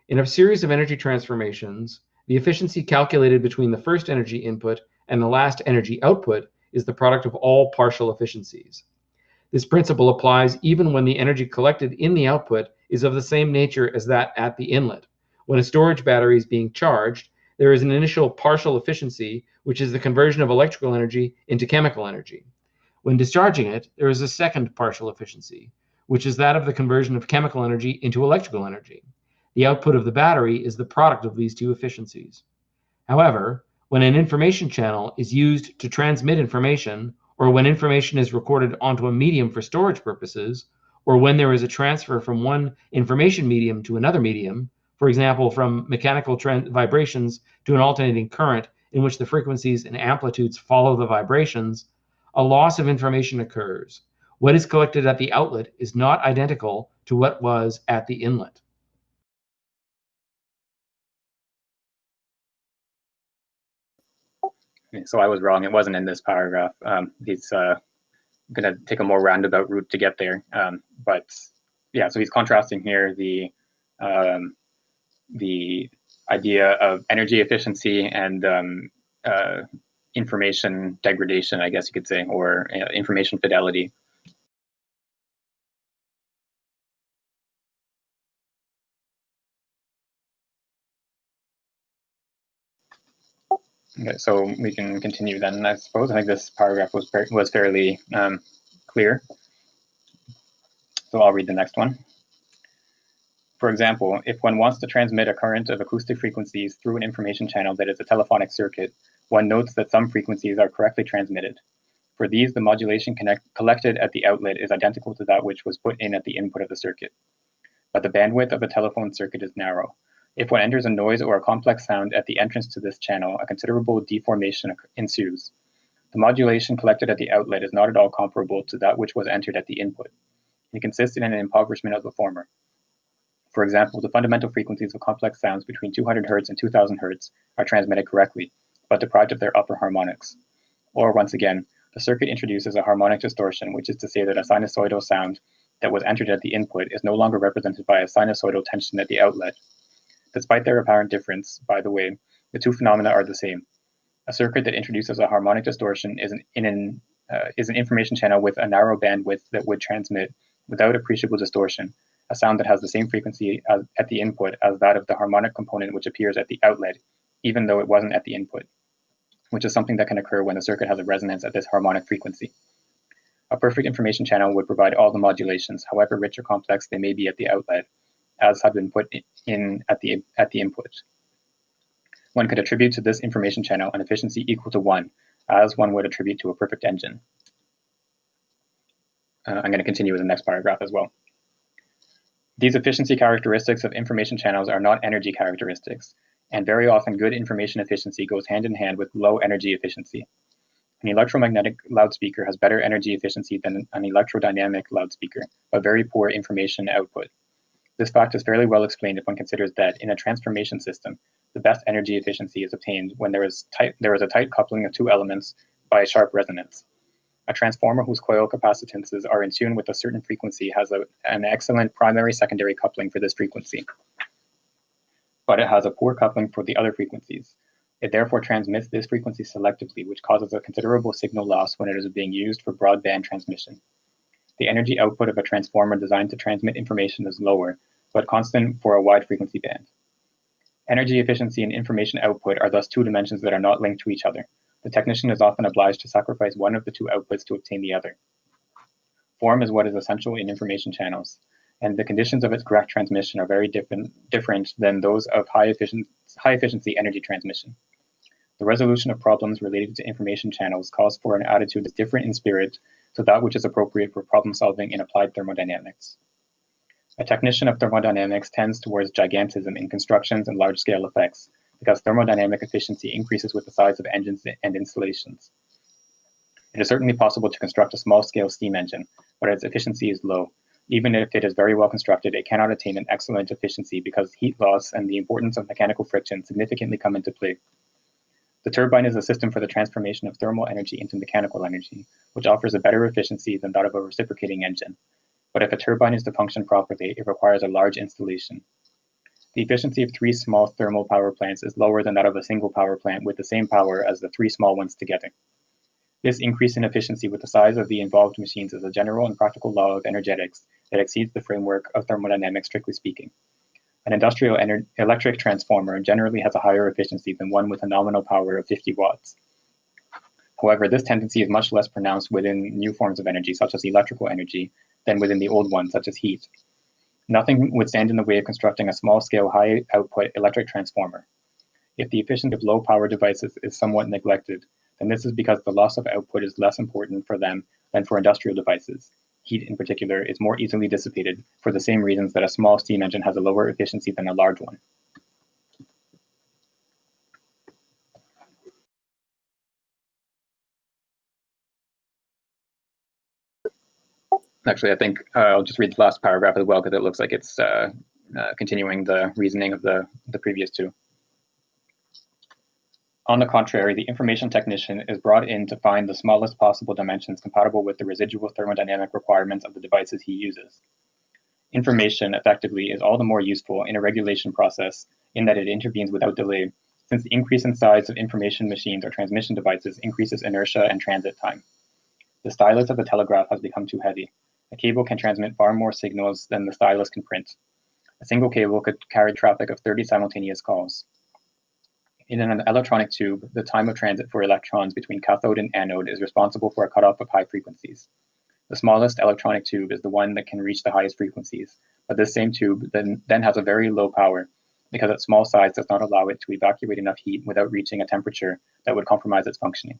S2: In a series of energy transformations, the efficiency calculated between the first energy input and the last energy output is the product of all partial efficiencies. This principle applies even when the energy collected in the output is of the same nature as that at the inlet. When a storage battery is being charged, there is an initial partial efficiency, which is the conversion of electrical energy into chemical energy. When discharging it, there is a second partial efficiency, which is that of the conversion of chemical energy into electrical energy. The output of the battery is the product of these two efficiencies. However, when an information channel is used to transmit information, or when information is recorded onto a medium for storage purposes, or when there is a transfer from one information medium to another medium, for example, from mechanical vibrations to an alternating current in which the frequencies and amplitudes follow the vibrations, a loss of information occurs. What is collected at the outlet is not identical to what was at the inlet.
S1: So I was wrong. It wasn't in this paragraph. He's going to take a more roundabout route to get there. But yeah, so he's contrasting here the idea of energy efficiency and information degradation, I guess you could say, or information fidelity. Okay, so we can continue then, I suppose. I think this paragraph was fairly clear. So I'll read the next one. For example, if one wants to transmit a current of acoustic frequencies through an information channel that is a telephonic circuit, one notes that some frequencies are correctly transmitted. For these, the modulation collected at the outlet is identical to that which was put in at the input of the circuit. But the bandwidth of a telephone circuit is narrow. If one enters a noise or a complex sound at the entrance to this channel, a considerable deformation ensues. The modulation collected at the outlet is not at all comparable to that which was entered at the input. It consists in an impoverishment of the former. For example, the fundamental frequencies of complex sounds between 200 Hz and 2000 Hz are transmitted correctly, but deprived of their upper harmonics. Or once again, the circuit introduces a harmonic distortion, which is to say that a sinusoidal sound that was entered at the input is no longer represented by a sinusoidal tension at the outlet. Despite their apparent difference, by the way, the two phenomena are the same. A circuit that introduces a harmonic distortion is an information channel with a narrow bandwidth that would transmit, without appreciable distortion, a sound that has the same frequency at the input as that of the harmonic component which appears at the outlet, even though it wasn't at the input, which is something that can occur when the circuit has a resonance at this harmonic frequency. A perfect information channel would provide all the modulations, however rich or complex they may be at the outlet, as have been put in at the input. One could attribute to this information channel an efficiency equal to 1, as one would attribute to a perfect engine. I'm going to continue with the next paragraph as well. These efficiency characteristics of information channels are not energy characteristics, and very often good information efficiency goes hand in hand with low energy efficiency. An electromagnetic loudspeaker has better energy efficiency than an electrodynamic loudspeaker, but very poor information output. This fact is fairly well explained if one considers that in a transformation system, the best energy efficiency is obtained when there is a tight coupling of two elements by a sharp resonance. A transformer whose coil capacitances are in tune with a certain frequency has an excellent primary-secondary coupling for this frequency, but it has a poor coupling for the other frequencies. It therefore transmits this frequency selectively, which causes a considerable signal loss when it is being used for broadband transmission. The energy output of a transformer designed to transmit information is lower, but constant for a wide frequency band. Energy efficiency and information output are thus two dimensions that are not linked to each other. The technician is often obliged to sacrifice one of the two outputs to obtain the other. Form is what is essential in information channels, and the conditions of its correct transmission are very different than those of high efficiency energy transmission. The resolution of problems related to information channels calls for an attitude that's different in spirit to that which is appropriate for problem solving in applied thermodynamics. A technician of thermodynamics tends towards gigantism in constructions and large-scale effects, because thermodynamic efficiency increases with the size of engines and installations. It is certainly possible to construct a small-scale steam engine, but its efficiency is low. Even if it is very well constructed, it cannot attain an excellent efficiency because heat loss and the importance of mechanical friction significantly come into play. The turbine is a system for the transformation of thermal energy into mechanical energy, which offers a better efficiency than that of a reciprocating engine. But if a turbine is to function properly, it requires a large installation. The efficiency of 3 small thermal power plants is lower than that of a single power plant with the same power as the 3 small ones together. This increase in efficiency with the size of the involved machines is a general and practical law of energetics that exceeds the framework of thermodynamics, strictly speaking. An industrial electric transformer generally has a higher efficiency than one with a nominal power of 50 watts. However, this tendency is much less pronounced within new forms of energy, such as electrical energy, than within the old ones, such as heat. Nothing would stand in the way of constructing a small-scale, high-output electric transformer. If the efficiency of low-power devices is somewhat neglected, then this is because the loss of output is less important for them than for industrial devices. Heat, in particular, is more easily dissipated for the same reasons that a small steam engine has a lower efficiency than a large one. Actually, I think I'll just read the last paragraph as well, because it looks like it's continuing the reasoning of the previous two. On the contrary, the information technician is brought in to find the smallest possible dimensions compatible with the residual thermodynamic requirements of the devices he uses. Information, effectively, is all the more useful in a regulation process in that it intervenes without delay, since the increase in size of information machines or transmission devices increases inertia and transit time. The stylus of the telegraph has become too heavy. A cable can transmit far more signals than the stylus can print. A single cable could carry traffic of 30 simultaneous calls. In an electronic tube, the time of transit for electrons between cathode and anode is responsible for a cutoff of high frequencies. The smallest electronic tube is the one that can reach the highest frequencies, but this same tube then has a very low power because its small size does not allow it to evacuate enough heat without reaching a temperature that would compromise its functioning.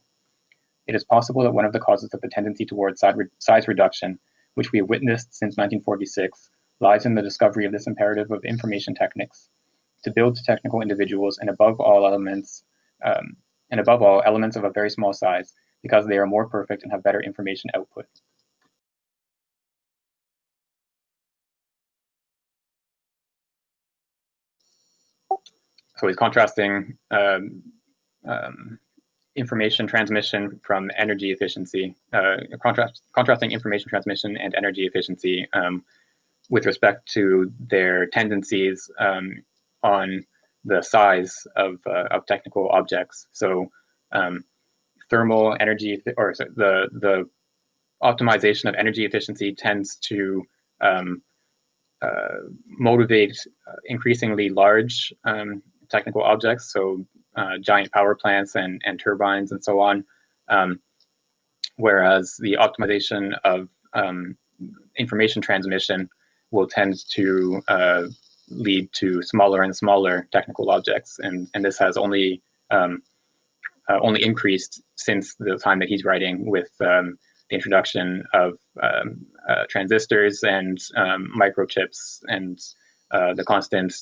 S1: It is possible that one of the causes of the tendency towards size reduction, which we have witnessed since 1946, lies in the discovery of this imperative of information techniques. to build technical individuals, and above all, elements of a very small size, because they are more perfect and have better information output. So he's contrasting information transmission from energy efficiency, contrasting information transmission and energy efficiency with respect to their tendencies on the size of technical objects. So thermal energy, or the optimization of energy efficiency tends to motivate increasingly large technical objects, so giant power plants and turbines and so on, whereas the optimization of information transmission will tend to lead to smaller and smaller technical objects, and this has only increased since the time that he's writing, with the introduction of transistors and microchips, and the constant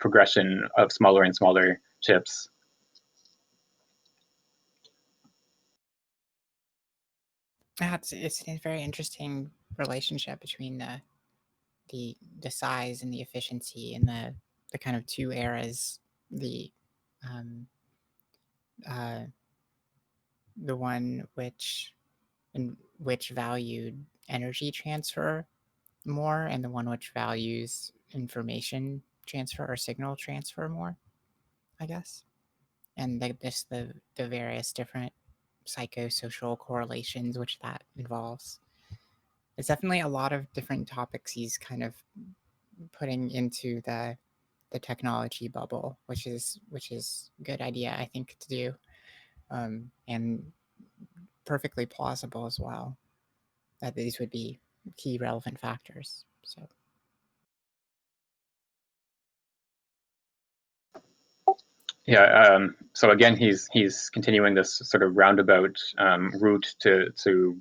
S1: progression of smaller and smaller chips.
S4: It's a very interesting relationship between the size and the efficiency, and the kind of two eras, the one which valued energy transfer more, and the one which values information transfer or signal transfer more, I guess. And the various different psychosocial correlations which that involves. There's definitely a lot of different topics he's kind of putting into the technology bubble, which is a good idea, I think, to do, and perfectly plausible as well, that these would be key relevant factors. So
S1: yeah, so again, he's continuing this sort of roundabout route to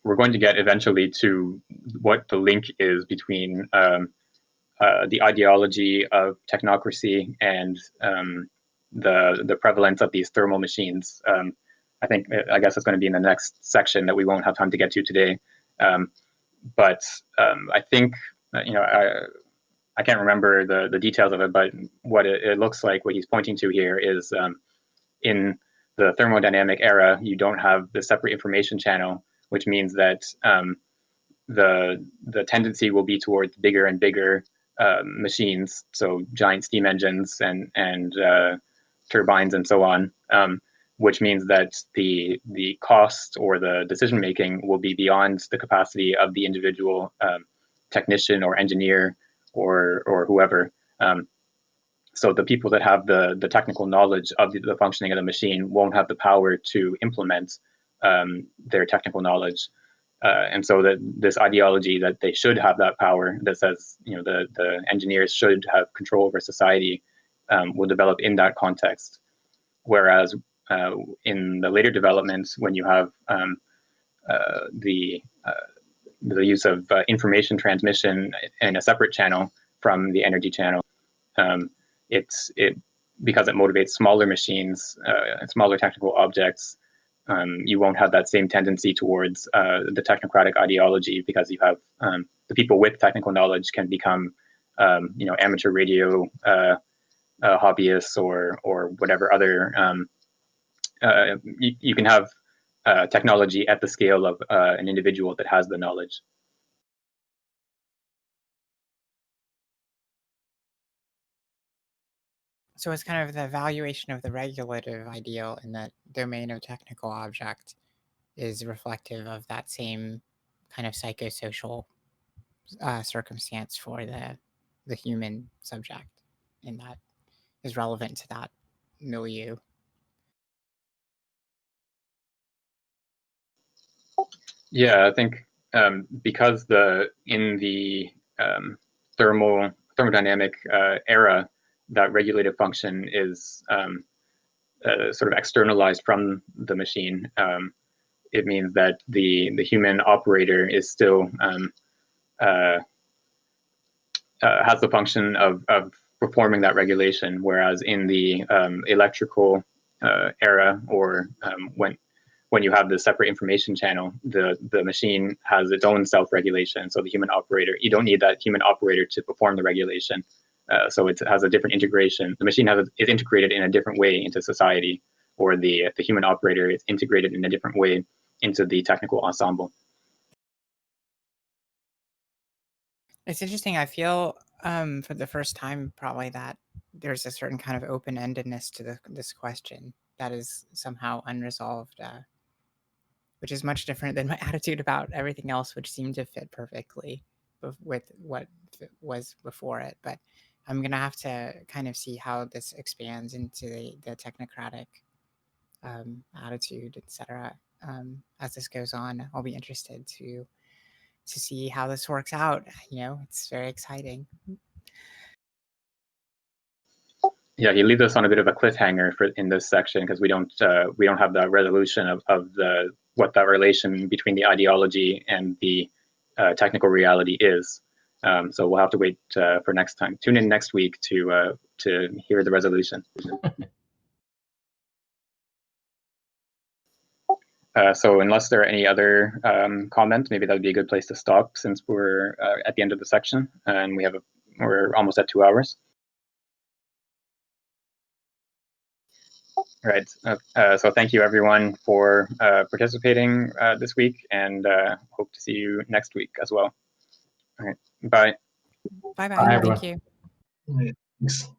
S1: we're going to get eventually to what the link is between the ideology of technocracy and the prevalence of these thermal machines. I guess it's going to be in the next section that we won't have time to get to today. But I think, I can't remember the details of it, but what it looks like, what he's pointing to here is in the thermodynamic era, you don't have the separate information channel, which means that the tendency will be towards bigger and bigger machines, so giant steam engines and turbines and so on, which means that the cost or the decision making will be beyond the capacity of the individual technician or engineer or whoever. So the people that have the technical knowledge of the functioning of the machine won't have the power to implement their technical knowledge. And so that this ideology that they should have that power, that says, the engineers should have control over society, will develop in that context. Whereas in the later developments, when you have the use of information transmission in a separate channel from the energy channel, because it motivates smaller machines and smaller technical objects, you won't have that same tendency towards the technocratic ideology, because you have the people with technical knowledge can become amateur radio hobbyists or whatever other you can have technology at the scale of an individual that has the knowledge.
S4: So it's kind of the evaluation of the regulative ideal in the domain of technical object is reflective of that same kind of psychosocial circumstance for the human subject, and that is relevant to that milieu.
S1: Yeah, I think because in the thermodynamic era, that regulative function is sort of externalized from the machine. It means that the human operator is still has the function of performing that regulation. Whereas in the electrical era, or when you have the separate information channel, the machine has its own self-regulation. So the human operator, you don't need that human operator to perform the regulation. So it has a different integration. The machine is integrated in a different way into society, or the human operator is integrated in a different way into the technical ensemble.
S4: It's interesting. I feel for the first time probably that there's a certain kind of open-endedness to this question that is somehow unresolved, which is much different than my attitude about everything else, which seemed to fit perfectly with what was before it. But I'm going to have to kind of see how this expands into the technocratic attitude, etc. As this goes on. I'll be interested to see how this works out. It's very exciting.
S1: Yeah, he leaves us on a bit of a cliffhanger in this section, because we don't have the resolution of what that relation between the ideology and the technical reality is. So we'll have to wait for next time. Tune in next week to hear the resolution. So unless there are any other comments, maybe that would be a good place to stop, since we're at the end of the section and we're almost at 2 hours. All right. So thank you everyone for participating this week, and hope to see you next week as well. All right. Bye.
S4: Bye-bye.
S2: Bye, everyone.
S4: Thank you.
S3: Yeah, thanks.